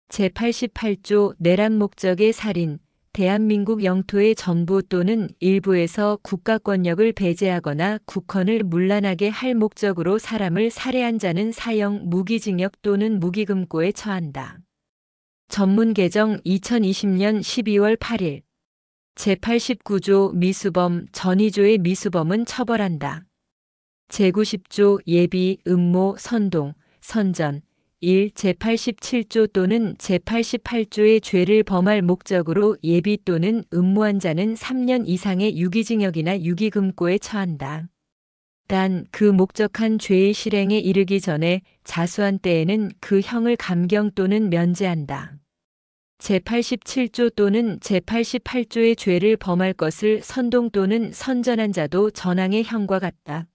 제88조 내란 목적의 살인 대한민국 영토의 전부 또는 일부에서 국가 권력을 배제하거나 국헌을 문란하게 할 목적으로 사람을 살해한 자는 사형, 무기징역 또는 무기금고에 처한다. 전문 개정 2020년 12월 8일 제89조 미수범, 전의조의 미수범은 처벌한다. 제90조 예비, 음모, 선동, 선전 1. 제87조 또는 제88조의 죄를 범할 목적으로 예비 또는 음모한 자는 3년 이상의 유기징역이나 유기금고에 처한다. 단 그 목적한 죄의 실행에 이르기 전에 자수한 때에는 그 형을 감경 또는 면제한다. 제87조 또는 제88조의 죄를 범할 것을 선동 또는 선전한 자도 전항의 형과 같다.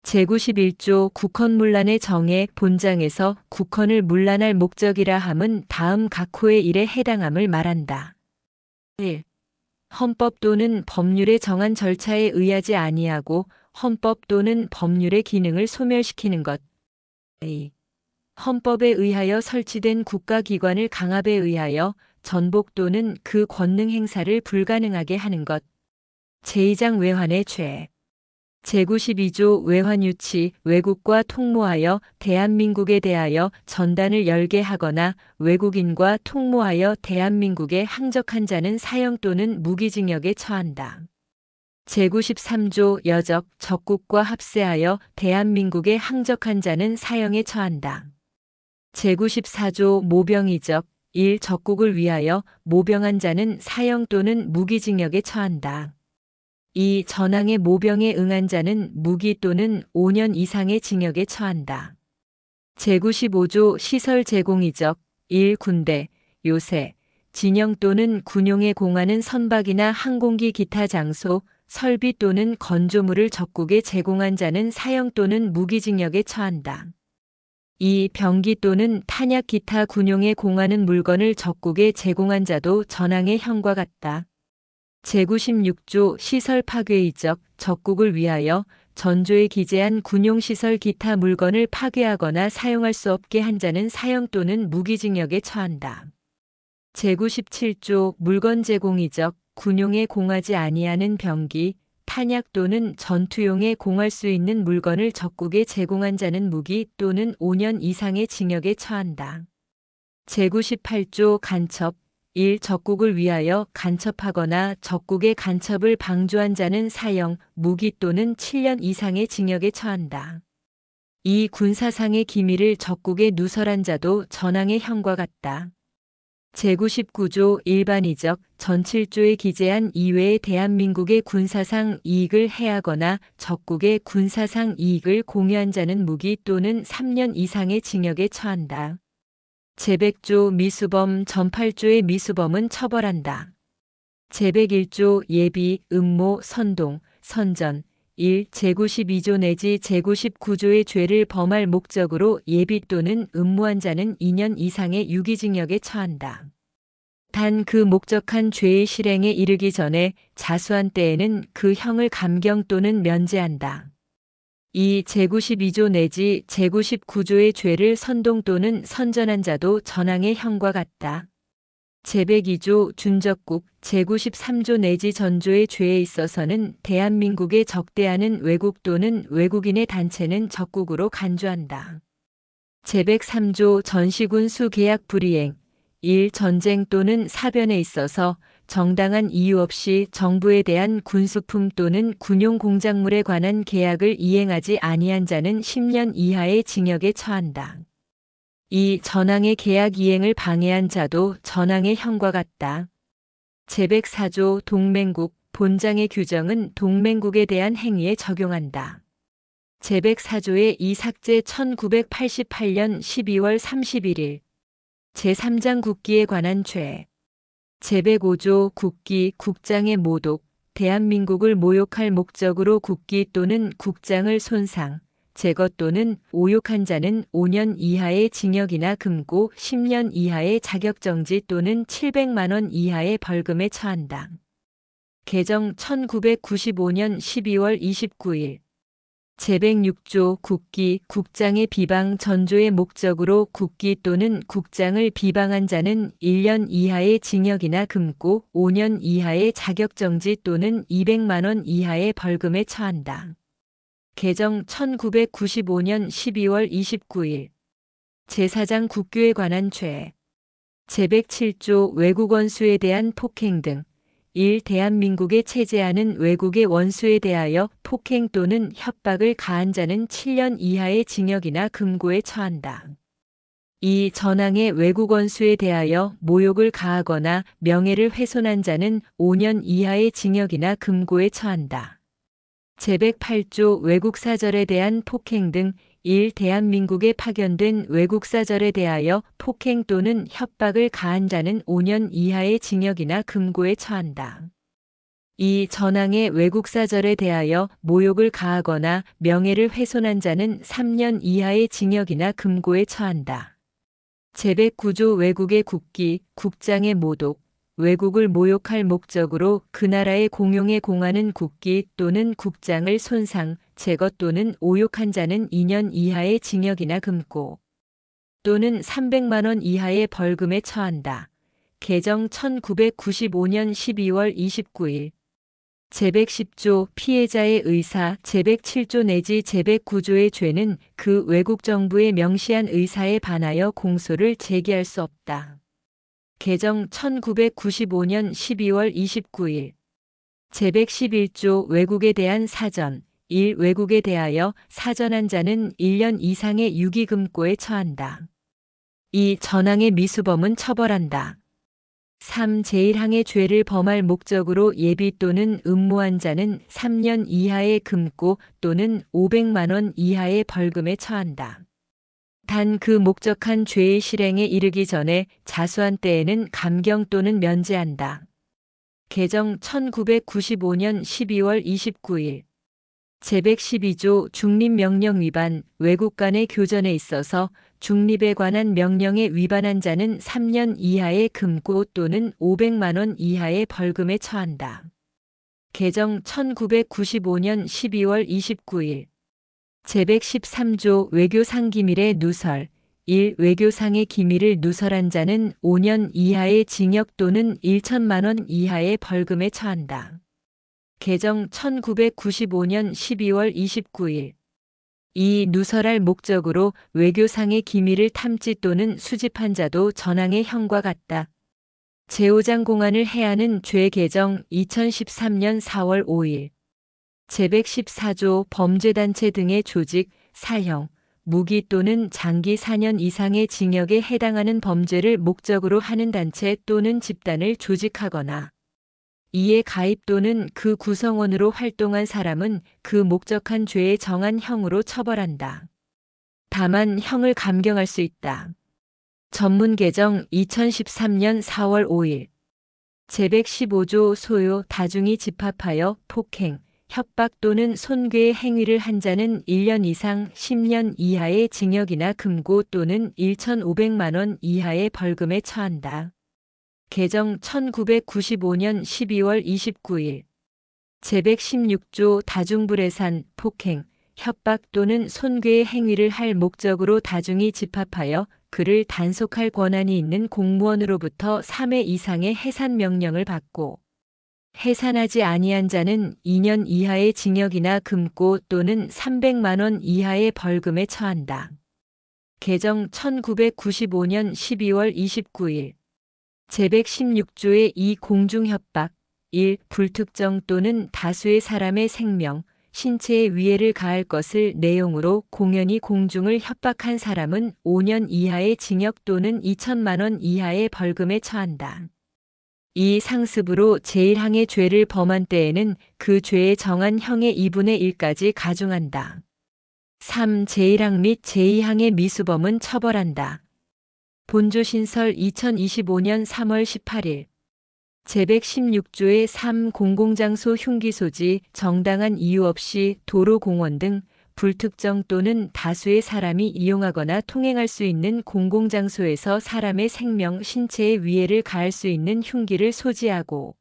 제91조 국헌문란의 정의 본장에서 국헌을 문란할 목적이라 함은 다음 각 호의 일에 해당함을 말한다. 1. 헌법 또는 법률에 정한 절차에 의하지 아니하고 헌법 또는 법률의 기능을 소멸시키는 것. 2. 헌법에 의하여 설치된 국가기관을 강압에 의하여 전복 또는 그 권능 행사를 불가능하게 하는 것. 제2장 외환의 죄 제92조 외환유치 외국과 통모하여 대한민국에 대하여 전단을 열게 하거나 외국인과 통모하여 대한민국에 항적한 자는 사형 또는 무기징역에 처한다. 제93조 여적 적국과 합세하여 대한민국에 항적한 자는 사형에 처한다. 제94조 모병이적 1. 적국을 위하여 모병한 자는 사형 또는 무기징역에 처한다. 2. 전항의 모병에 응한 자는 무기 또는 5년 이상의 징역에 처한다. 제95조 시설 제공이적 1. 군대, 요새, 진영 또는 군용에 공하는 선박이나 항공기 기타 장소, 설비 또는 건조물을 적국에 제공한 자는 사형 또는 무기징역에 처한다. 2. 병기 또는 탄약 기타 군용에 공하는 물건을 적국에 제공한 자도 전항의 형과 같다. 제96조 시설 파괴이적 적국을 위하여 전조에 기재한 군용시설 기타 물건을 파괴하거나 사용할 수 없게 한 자는 사형 또는 무기징역에 처한다. 제97조 물건 제공이적 군용에 공하지 아니하는 병기, 탄약 또는 전투용에 공할 수 있는 물건을 적국에 제공한 자는 무기 또는 5년 이상의 징역에 처한다. 제98조 간첩 1. 적국을 위하여 간첩하거나 적국의 간첩을 방조한 자는 사형, 무기 또는 7년 이상의 징역에 처한다. 2. 군사상의 기밀을 적국에 누설한 자도 전항의 형과 같다. 제99조 일반이적 전 7조에 기재한 이외의 대한민국의 군사상 이익을 해하거나 적국의 군사상 이익을 공유한 자는 무기 또는 3년 이상의 징역에 처한다. 제100조 미수범 전 8조의 미수범은 처벌한다. 제101조 예비, 음모, 선동, 선전 1. 제92조 내지 제99조의 죄를 범할 목적으로 예비 또는 음모한 자는 2년 이상의 유기징역에 처한다. 단 그 목적한 죄의 실행에 이르기 전에 자수한 때에는 그 형을 감경 또는 면제한다. 2. 제92조 내지 제99조의 죄를 선동 또는 선전한 자도 전항의 형과 같다. 제102조 준적국 제93조 내지 전조의 죄에 있어서는 대한민국에 적대하는 외국 또는 외국인의 단체는 적국으로 간주한다. 제103조 전시군수 계약 불이행 1. 전쟁 또는 사변에 있어서 정당한 이유 없이 정부에 대한 군수품 또는 군용 공작물에 관한 계약을 이행하지 아니한 자는 10년 이하의 징역에 처한다. 2. 전항의 계약 이행을 방해한 자도 전항의 형과 같다. 제104조 동맹국 본장의 규정은 동맹국에 대한 행위에 적용한다. 제104조의 이 삭제 1988년 12월 31일 제3장 국기에 관한 죄 제105조 국기 국장의 모독 대한민국을 모욕할 목적으로 국기 또는 국장을 손상, 제거 또는 오욕한 자는 5년 이하의 징역이나 금고 10년 이하의 자격정지 또는 700만 원 이하의 벌금에 처한다. 개정 1995년 12월 29일 제106조 국기, 국장의 비방 전조의 목적으로 국기 또는 국장을 비방한 자는 1년 이하의 징역이나 금고 5년 이하의 자격정지 또는 200만 원 이하의 벌금에 처한다. 개정 1995년 12월 29일 제4장 국교에 관한 죄 제107조 외국 원수에 대한 폭행 등 1. 대한민국에 체제하는 외국의 원수에 대하여 폭행 또는 협박을 가한 자는 7년 이하의 징역이나 금고에 처한다. 2. 전항의 외국 원수에 대하여 모욕을 가하거나 명예를 훼손한 자는 5년 이하의 징역이나 금고에 처한다. 제108조 외국사절에 대한 폭행 등 1. 대한민국에 파견된 외국사절에 대하여 폭행 또는 협박을 가한 자는 5년 이하의 징역이나 금고에 처한다. 2. 전항의 외국사절에 대하여 모욕을 가하거나 명예를 훼손한 자는 3년 이하의 징역이나 금고에 처한다. 제109조 외국의 국기, 국장의 모독, 외국을 모욕할 목적으로 그 나라의 공용에 공하는 국기 또는 국장을 손상, 제거 또는 오욕한 자는 2년 이하의 징역이나 금고 또는 300만 원 이하의 벌금에 처한다. 개정 1995년 12월 29일 제110조 피해자의 의사 제107조 내지 제109조의 죄는 그 외국 정부에 명시한 의사에 반하여 공소를 제기할 수 없다. 개정 1995년 12월 29일 제111조 외국에 대한 사전 1. 외국에 대하여 사전한 자는 1년 이상의 유기금고에 처한다. 2. 전항의 미수범은 처벌한다. 3. 제1항의 죄를 범할 목적으로 예비 또는 음모한 자는 3년 이하의 금고 또는 500만 원 이하의 벌금에 처한다. 단 그 목적한 죄의 실행에 이르기 전에 자수한 때에는 감경 또는 면제한다. 개정 1995년 12월 29일 제112조 중립명령 위반 외국 간의 교전에 있어서 중립에 관한 명령에 위반한 자는 3년 이하의 금고 또는 500만 원 이하의 벌금에 처한다. 개정 1995년 12월 29일 제113조 외교상 기밀의 누설 1. 외교상의 기밀을 누설한 자는 5년 이하의 징역 또는 1천만 원 이하의 벌금에 처한다. 개정 1995년 12월 29일. 이 누설할 목적으로 외교상의 기밀을 탐지 또는 수집한 자도 전항의 형과 같다. 제5장 공안을 해하는 죄 개정 2013년 4월 5일. 제114조 범죄단체 등의 조직, 사형, 무기 또는 장기 4년 이상의 징역에 해당하는 범죄를 목적으로 하는 단체 또는 집단을 조직하거나 이에 가입 또는 그 구성원으로 활동한 사람은 그 목적한 죄에 정한 형으로 처벌한다. 다만 형을 감경할 수 있다. 전문 개정 2013년 4월 5일. 제115조 소요 다중이 집합하여 폭행, 협박 또는 손괴의 행위를 한 자는 1년 이상 10년 이하의 징역이나 금고 또는 1,500만 원 이하의 벌금에 처한다. 개정 1995년 12월 29일. 제116조 다중불해산, 폭행, 협박 또는 손괴의 행위를 할 목적으로 다중이 집합하여 그를 단속할 권한이 있는 공무원으로부터 3회 이상의 해산 명령을 받고 해산하지 아니한 자는 2년 이하의 징역이나 금고 또는 300만 원 이하의 벌금에 처한다. 개정 1995년 12월 29일. 제116조의 2 공중협박 1. 불특정 또는 다수의 사람의 생명, 신체에 위해를 가할 것을 내용으로 공연히 공중을 협박한 사람은 5년 이하의 징역 또는 2천만 원 이하의 벌금에 처한다. 이 상습으로 제1항의 죄를 범한 때에는 그 죄에 정한 형의 2분의 1까지 가중한다. 3. 제1항 및 제2항의 미수범은 처벌한다. 본조신설 2025년 3월 18일. 제116조의 3 공공장소 흉기소지 정당한 이유 없이 도로 공원 등 불특정 또는 다수의 사람이 이용하거나 통행할 수 있는 공공장소에서 사람의 생명, 신체에 위해를 가할 수 있는 흉기를 소지하고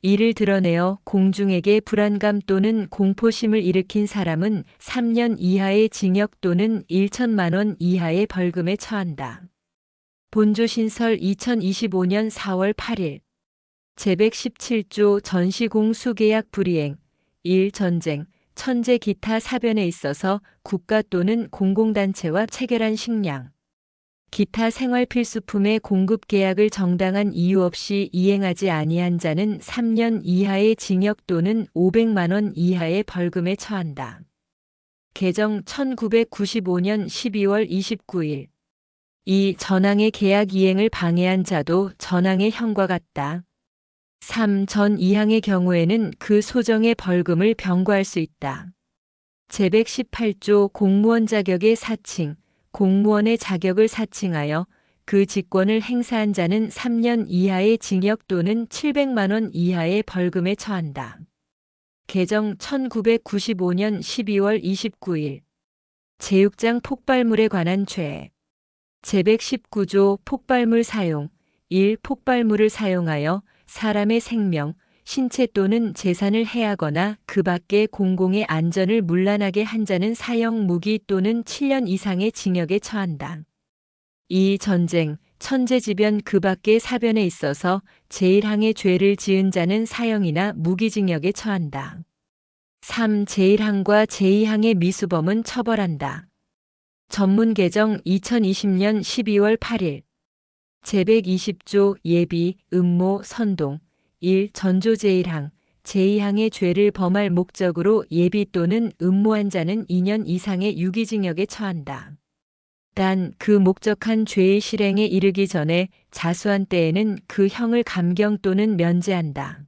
이를 드러내어 공중에게 불안감 또는 공포심을 일으킨 사람은 3년 이하의 징역 또는 1천만 원 이하의 벌금에 처한다. 본조신설 2025년 4월 8일. 제117조 전시공수계약 불이행 1. 전쟁, 천재 기타 사변에 있어서 국가 또는 공공단체와 체결한 식량, 기타 생활필수품의 공급 계약을 정당한 이유 없이 이행하지 아니한 자는 3년 이하의 징역 또는 500만 원 이하의 벌금에 처한다. 개정 1995년 12월 29일. 이 전항의 계약 이행을 방해한 자도 전항의 형과 같다. 3. 전 2항의 경우에는 그 소정의 벌금을 병과할 수 있다. 제118조 공무원 자격의 사칭, 공무원의 자격을 사칭하여 그 직권을 행사한 자는 3년 이하의 징역 또는 700만 원 이하의 벌금에 처한다. 개정 1995년 12월 29일. 제6장 폭발물에 관한 죄. 제119조 폭발물 사용 1. 폭발물을 사용하여 사람의 생명, 신체 또는 재산을 해하거나 그 밖의 공공의 안전을 문란하게 한 자는 사형 무기 또는 7년 이상의 징역에 처한다. 2. 전쟁, 천재지변 그 밖의 사변에 있어서 제1항의 죄를 지은 자는 사형이나 무기징역에 처한다. 3. 제1항과 제2항의 미수범은 처벌한다. 전문 개정 2020년 12월 8일. 제120조 예비, 음모, 선동 1. 전조 제1항, 제2항의 죄를 범할 목적으로 예비 또는 음모한 자는 2년 이상의 유기징역에 처한다. 단 그 목적한 죄의 실행에 이르기 전에 자수한 때에는 그 형을 감경 또는 면제한다.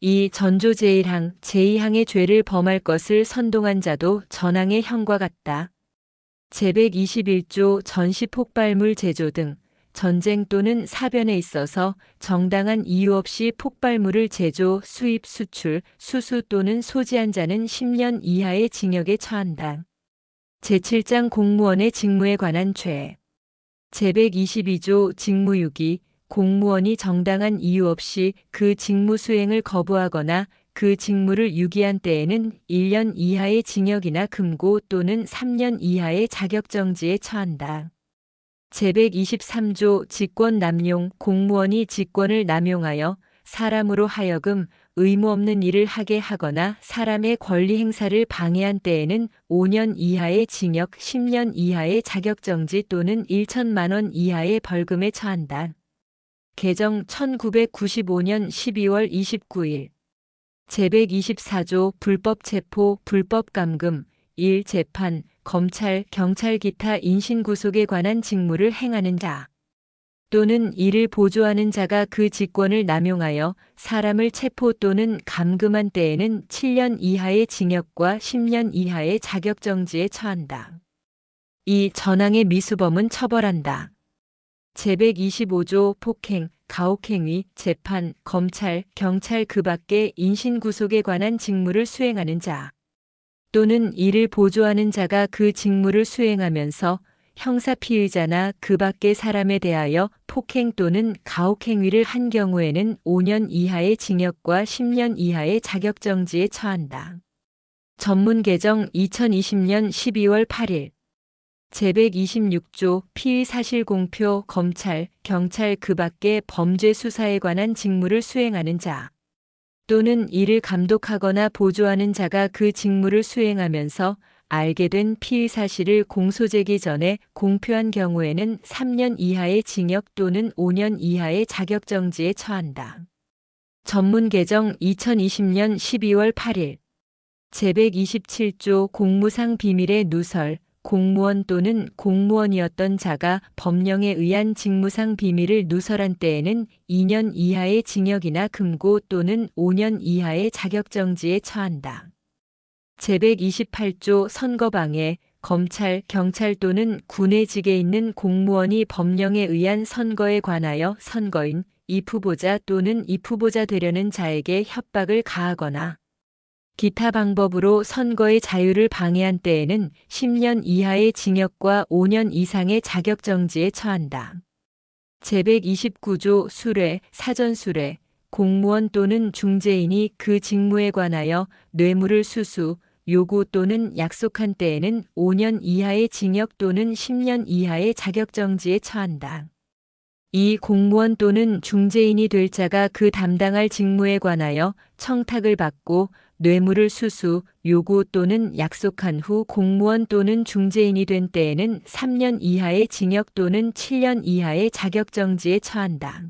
2. 전조 제1항, 제2항의 죄를 범할 것을 선동한 자도 전항의 형과 같다. 제121조 전시폭발물 제조 등 전쟁 또는 사변에 있어서 정당한 이유 없이 폭발물을 제조, 수입, 수출, 수수 또는 소지한 자는 10년 이하의 징역에 처한다. 제7장 공무원의 직무에 관한 죄. 제122조 직무유기, 공무원이 정당한 이유 없이 그 직무 수행을 거부하거나 그 직무를 유기한 때에는 1년 이하의 징역이나 금고 또는 3년 이하의 자격정지에 처한다. 제123조 직권 남용, 공무원이 직권을 남용하여 사람으로 하여금 의무 없는 일을 하게 하거나 사람의 권리 행사를 방해한 때에는 5년 이하의 징역, 10년 이하의 자격정지 또는 1천만 원 이하의 벌금에 처한다. 개정 1995년 12월 29일 제124조 불법 체포, 불법 감금 1. 재판, 검찰, 경찰 기타 인신구속에 관한 직무를 행하는 자 또는 이를 보조하는 자가 그 직권을 남용하여 사람을 체포 또는 감금한 때에는 7년 이하의 징역과 10년 이하의 자격정지에 처한다. 이 전항의 미수범은 처벌한다. 제125조 폭행, 가혹행위, 재판, 검찰, 경찰 그 밖의 인신구속에 관한 직무를 수행하는 자 또는 이를 보조하는 자가 그 직무를 수행하면서 형사 피의자나 그 밖의 사람에 대하여 폭행 또는 가혹행위를 한 경우에는 5년 이하의 징역과 10년 이하의 자격정지에 처한다. 전문 개정 2020년 12월 8일 제126조 피의 사실 공표, 검찰, 경찰 그 밖의 범죄 수사에 관한 직무를 수행하는 자 또는 이를 감독하거나 보조하는 자가 그 직무를 수행하면서 알게 된 피의 사실을 공소제기 전에 공표한 경우에는 3년 이하의 징역 또는 5년 이하의 자격정지에 처한다. 전문 개정 2020년 12월 8일 제127조 공무상 비밀의 누설, 공무원 또는 공무원이었던 자가 법령에 의한 직무상 비밀을 누설한 때에는 2년 이하의 징역이나 금고 또는 5년 이하의 자격정지에 처한다. 제128조 선거방해, 검찰, 경찰 또는 군의 직에 있는 공무원이 법령에 의한 선거에 관하여 선거인, 입후보자 또는 입후보자 되려는 자에게 협박을 가하거나 기타 방법으로 선거의 자유를 방해한 때에는 10년 이하의 징역과 5년 이상의 자격정지에 처한다. 제129조 수뢰, 사전수뢰, 공무원 또는 중재인이 그 직무에 관하여 뇌물을 수수, 요구 또는 약속한 때에는 5년 이하의 징역 또는 10년 이하의 자격정지에 처한다. 이 공무원 또는 중재인이 될 자가 그 담당할 직무에 관하여 청탁을 받고 뇌물을 수수, 요구 또는 약속한 후 공무원 또는 중재인이 된 때에는 3년 이하의 징역 또는 7년 이하의 자격정지에 처한다.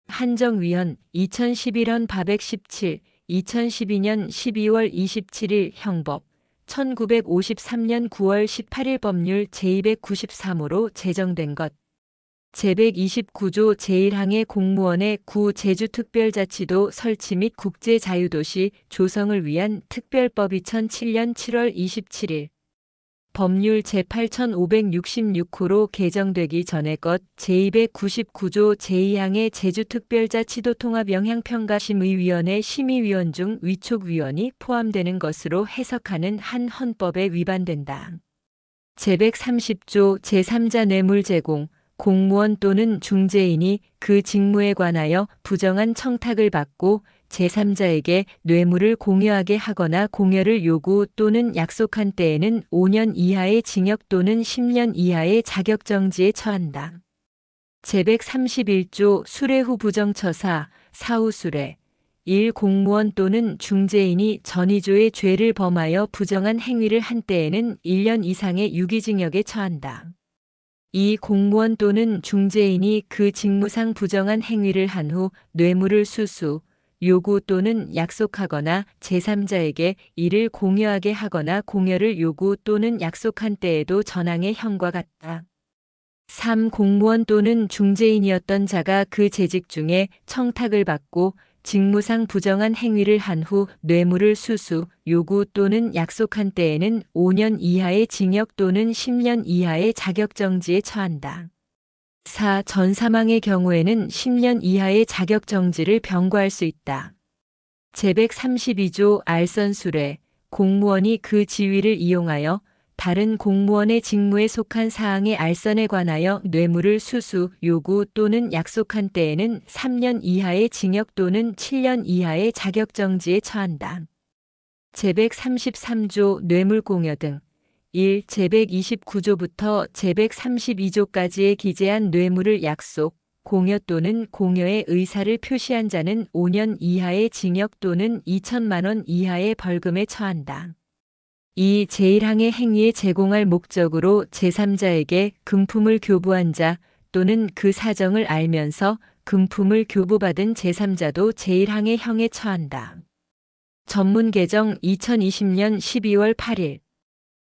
한정위헌 2011년 417, 2012년 12월 27일 형법 1953년 9월 18일 법률 제293호로 제정된 것. 제129조 제1항의 공무원의 구 제주특별자치도 설치 및 국제자유도시 조성을 위한 특별법 2007년 7월 27일 법률 제8566호로 개정되기 전의 것 제299조 제2항의 제주특별자치도 통합영향평가심의위원회 심의위원 중 위촉위원이 포함되는 것으로 해석하는 한 헌법에 위반된다. 제130조 제3자 뇌물 제공, 공무원 또는 중재인이 그 직무에 관하여 부정한 청탁을 받고 제3자에게 뇌물을 공여하게 하거나 공여를 요구 또는 약속한 때에는 5년 이하의 징역 또는 10년 이하의 자격정지에 처한다. 제131조 수뢰 후 부정처사, 사후수뢰 1. 공무원 또는 중재인이 전의조의 죄를 범하여 부정한 행위를 한 때에는 1년 이상의 유기징역에 처한다. 2. 공무원 또는 중재인이 그 직무상 부정한 행위를 한 후 뇌물을 수수, 요구 또는 약속하거나 제3자에게 이를 공여하게 하거나 공여를 요구 또는 약속한 때에도 전항의 형과 같다. 3. 공무원 또는 중재인이었던 자가 그 재직 중에 청탁을 받고 직무상 부정한 행위를 한 후 뇌물을 수수, 요구 또는 약속한 때에는 5년 이하의 징역 또는 10년 이하의 자격정지에 처한다. 4. 전사망의 경우에는 10년 이하의 자격정지를 병고할 수 있다. 제132조 알선수뢰, 공무원이 그 지위를 이용하여 다른 공무원의 직무에 속한 사항의 알선에 관하여 뇌물을 수수, 요구 또는 약속한 때에는 3년 이하의 징역 또는 7년 이하의 자격정지에 처한다. 제133조 뇌물공여 등 1. 제129조부터 제132조까지에 기재한 뇌물을 약속, 공여 또는 공여의 의사를 표시한 자는 5년 이하의 징역 또는 2천만 원 이하의 벌금에 처한다. 이 제1항의 행위에 제공할 목적으로 제3자에게 금품을 교부한 자 또는 그 사정을 알면서 금품을 교부받은 제3자도 제1항의 형에 처한다. 전문 개정 2020년 12월 8일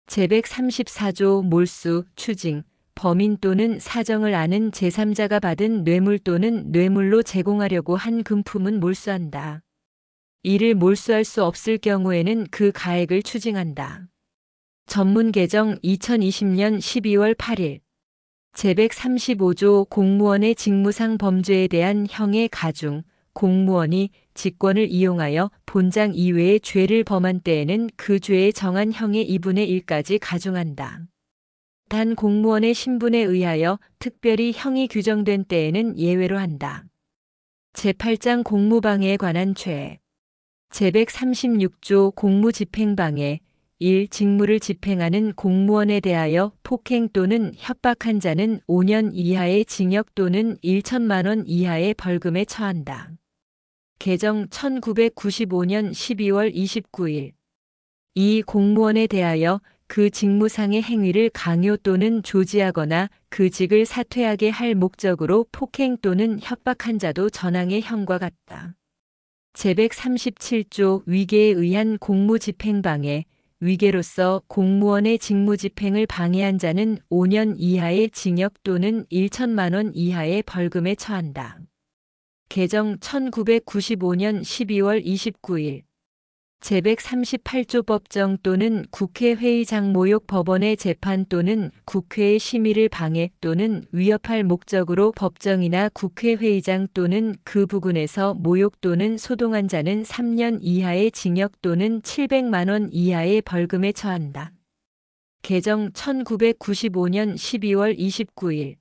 제134조 몰수, 추징, 범인 또는 사정을 아는 제3자가 받은 뇌물 또는 뇌물로 제공하려고 한 금품은 몰수한다. 이를 몰수할 수 없을 경우에는 그 가액을 추징한다. 전문 개정 2020년 12월 8일 제135조 공무원의 직무상 범죄에 대한 형의 가중, 공무원이 직권을 이용하여 본장 이외의 죄를 범한 때에는 그 죄에 정한 형의 2분의 1까지 가중한다. 단 공무원의 신분에 의하여 특별히 형이 규정된 때에는 예외로 한다. 제8장 공무방해에 관한 죄 제136조 공무집행방해 1. 직무를 집행하는 공무원에 대하여 폭행 또는 협박한 자는 5년 이하의 징역 또는 1천만 원 이하의 벌금에 처한다. 개정 1995년 12월 29일 2. 공무원에 대하여 그 직무상의 행위를 강요 또는 조지하거나 그 직을 사퇴하게 할 목적으로 폭행 또는 협박한 자도 전항의 형과 같다. 제137조 위계에 의한 공무집행방해 위계로서 공무원의 직무집행을 방해한 자는 5년 이하의 징역 또는 1천만 원 이하의 벌금에 처한다. 개정 1995년 12월 29일 제138조 법정 또는 국회회의장 모욕 법원의 재판 또는 국회의 심의를 방해 또는 위협할 목적으로 법정이나 국회회의장 또는 그 부근에서 모욕 또는 소동한 자는 3년 이하의 징역 또는 700만 원 이하의 벌금에 처한다. 개정 1995년 12월 29일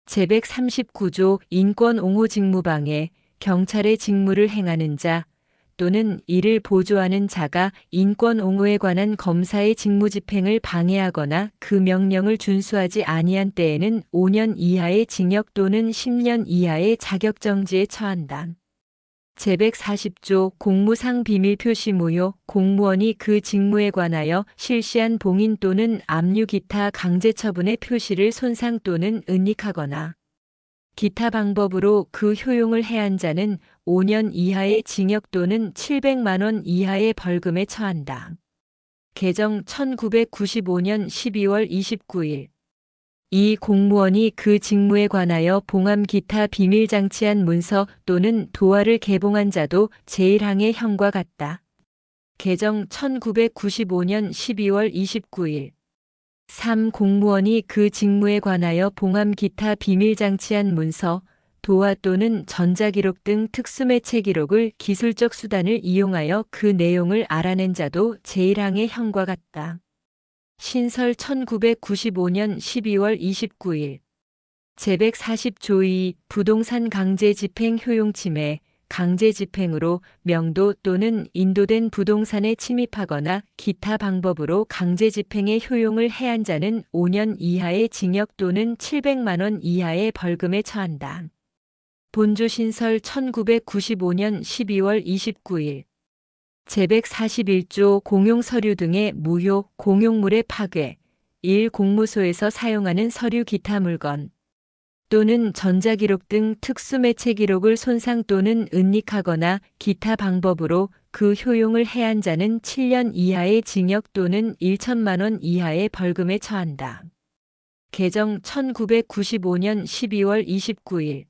제139조 인권옹호 직무방해 경찰의 직무를 행하는 자 또는 이를 보조하는 자가 인권옹호에 관한 검사의 직무집행을 방해하거나 그 명령을 준수하지 아니한 때에는 5년 이하의 징역 또는 10년 이하의 자격정지에 처한다. 제140조 공무상 비밀 표시 무효 공무원이 그 직무에 관하여 실시한 봉인 또는 압류 기타 강제처분의 표시를 손상 또는 은닉하거나 기타 방법으로 그 효용을 해한 자는 5년 이하의 징역 또는 700만 원 이하의 벌금에 처한다. 개정 1995년 12월 29일 이 공무원이 그 직무에 관하여 봉함 기타 비밀장치한 문서 또는 도화를 개봉한 자도 제1항의 형과 같다. 개정 1995년 12월 29일 3. 공무원이 그 직무에 관하여 봉함 기타 비밀장치한 문서, 도화 또는 전자기록 등 특수매체 기록을 기술적 수단을 이용하여 그 내용을 알아낸 자도 제1항의 형과 같다. 신설 1995년 12월 29일 제140조 2 부동산 강제집행 효용침해 강제집행으로 명도 또는 인도된 부동산에 침입하거나 기타 방법으로 강제집행의 효용을 해한 자는 5년 이하의 징역 또는 700만 원 이하의 벌금에 처한다. 본조 신설 1995년 12월 29일 제141조 공용서류 등의 무효, 공용물의 파괴, 1. 공무소에서 사용하는 서류 기타 물건 또는 전자기록 등 특수매체 기록을 손상 또는 은닉하거나 기타 방법으로 그 효용을 해한 자는 7년 이하의 징역 또는 1천만 원 이하의 벌금에 처한다. 개정 1995년 12월 29일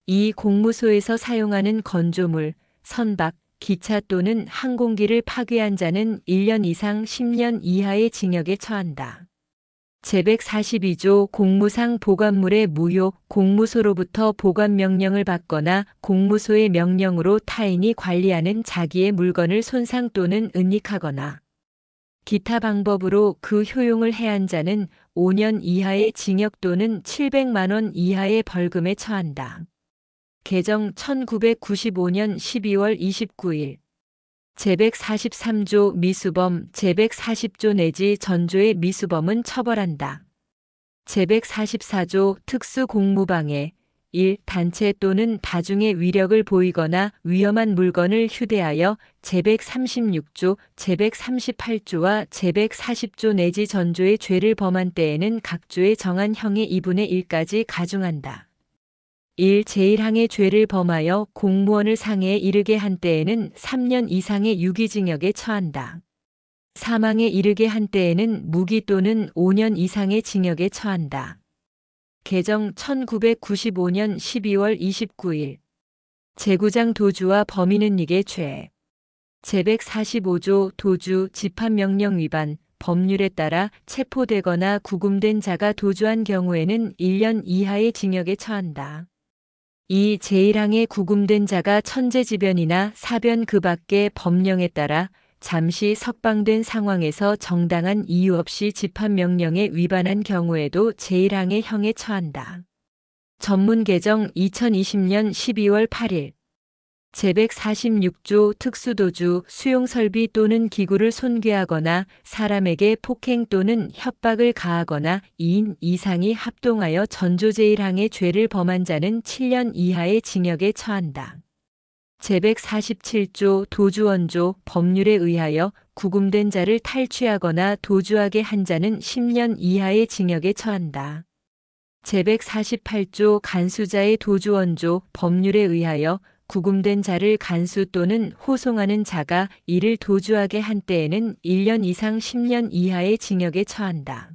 이 공무소에서 사용하는 건조물, 선박, 기차 또는 항공기를 파괴한 자는 1년 이상 10년 이하의 징역에 처한다. 제142조 공무상 보관물의 무효 공무소로부터 보관 명령을 받거나 공무소의 명령으로 타인이 관리하는 자기의 물건을 손상 또는 은닉하거나 기타 방법으로 그 효용을 해한 자는 5년 이하의 징역 또는 700만 원 이하의 벌금에 처한다. 개정 1995년 12월 29일 제143조 미수범 제140조 내지 전조의 미수범은 처벌한다. 제144조 특수공무방해 1. 단체 또는 다중의 위력을 보이거나 위험한 물건을 휴대하여 제136조, 제138조와 제140조 내지 전조의 죄를 범한 때에는 각 조에 정한 형의 2분의 1까지 가중한다. 1. 제1항의 죄를 범하여 공무원을 상해에 이르게 한 때에는 3년 이상의 유기징역에 처한다. 사망에 이르게 한 때에는 무기 또는 5년 이상의 징역에 처한다. 개정 1995년 12월 29일 제구장 도주와 범인은닉의 죄 제145조 도주 집합명령 위반 법률에 따라 체포되거나 구금된 자가 도주한 경우에는 1년 이하의 징역에 처한다. 2. 제1항에 구금된 자가 천재지변이나 사변 그 밖의 법령에 따라 잠시 석방된 상황에서 정당한 이유 없이 집합명령에 위반한 경우에도 제1항의 형에 처한다. 전문 개정 2020년 12월 8일 제146조 특수도주 수용설비 또는 기구를 손괴하거나 사람에게 폭행 또는 협박을 가하거나 2인 이상이 합동하여 전조 제1항의 죄를 범한 자는 7년 이하의 징역에 처한다. 제147조 도주원조 법률에 의하여 구금된 자를 탈취하거나 도주하게 한 자는 10년 이하의 징역에 처한다. 제148조 간수자의 도주원조 법률에 의하여 구금된 자를 간수 또는 호송하는 자가 이를 도주하게 한 때에는 1년 이상 10년 이하의 징역에 처한다.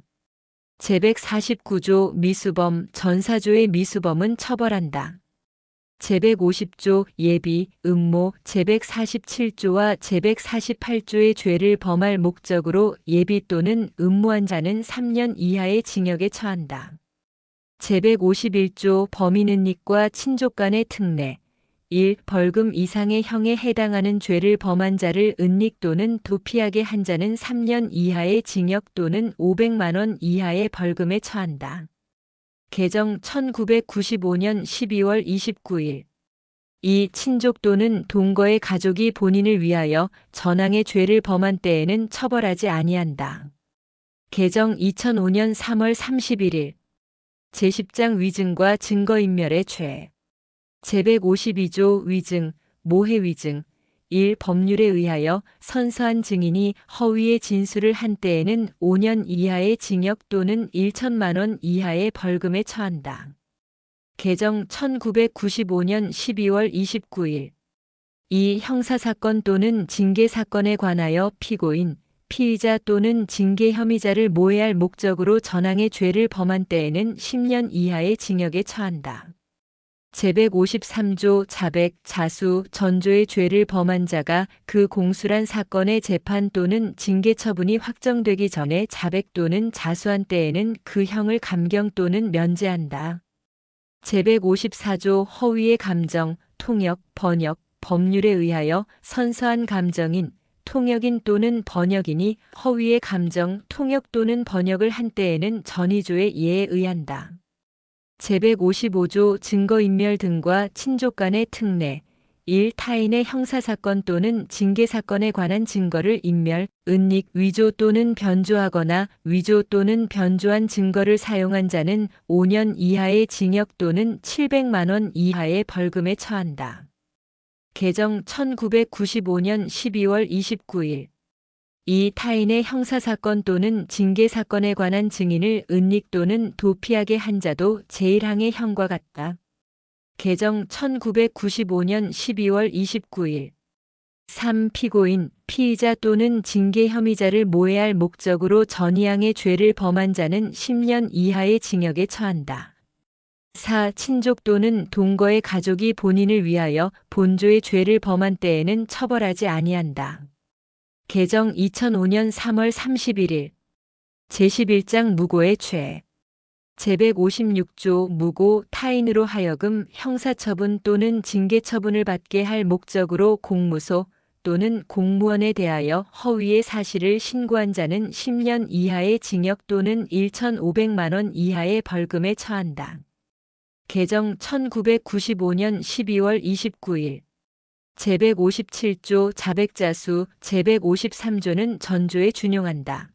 제149조 미수범 전사조의 미수범은 처벌한다. 제150조 예비, 음모, 제147조와 제148조의 죄를 범할 목적으로 예비 또는 음모한 자는 3년 이하의 징역에 처한다. 제151조 범인은닉과 친족 간의 특례 1. 벌금 이상의 형에 해당하는 죄를 범한 자를 은닉 또는 도피하게 한 자는 3년 이하의 징역 또는 500만 원 이하의 벌금에 처한다. 개정 1995년 12월 29일 2. 친족 또는 동거의 가족이 본인을 위하여 전항의 죄를 범한 때에는 처벌하지 아니한다. 개정 2005년 3월 31일 제10장 위증과 증거인멸의 죄 제152조 위증, 모해위증 1. 법률에 의하여 선서한 증인이 허위의 진술을 한 때에는 5년 이하의 징역 또는 1천만 원 이하의 벌금에 처한다. 개정 1995년 12월 29일 2. 형사사건 또는 징계사건에 관하여 피고인, 피의자 또는 징계 혐의자를 모해할 목적으로 전항의 죄를 범한 때에는 10년 이하의 징역에 처한다. 제153조 자백, 자수, 전조의 죄를 범한 자가 그 공수란 사건의 재판 또는 징계 처분이 확정되기 전에 자백 또는 자수한 때에는 그 형을 감경 또는 면제한다. 제154조 허위의 감정, 통역, 번역, 법률에 의하여 선서한 감정인, 통역인 또는 번역인이 허위의 감정, 통역 또는 번역을 한 때에는 전의조의 예에 의한다. 제155조 증거인멸 등과 친족 간의 특례 1. 타인의 형사사건 또는 징계사건에 관한 증거를 인멸, 은닉, 위조 또는 변조하거나 위조 또는 변조한 증거를 사용한 자는 5년 이하의 징역 또는 700만 원 이하의 벌금에 처한다. 개정 1995년 12월 29일 2. 타인의 형사사건 또는 징계사건에 관한 증인을 은닉 또는 도피하게 한 자도 제1항의 형과 같다. 개정 1995년 12월 29일 3. 피고인, 피의자 또는 징계 혐의자를 모해할 목적으로 전이항의 죄를 범한 자는 10년 이하의 징역에 처한다. 4. 친족 또는 동거의 가족이 본인을 위하여 본조의 죄를 범한 때에는 처벌하지 아니한다. 개정 2005년 3월 31일 제11장 무고의 죄 제156조 무고 타인으로 하여금 형사처분 또는 징계처분을 받게 할 목적으로 공무소 또는 공무원에 대하여 허위의 사실을 신고한 자는 10년 이하의 징역 또는 1,500만 원 이하의 벌금에 처한다. 개정 1995년 12월 29일 제157조 자백자수 제153조는 전조에 준용한다.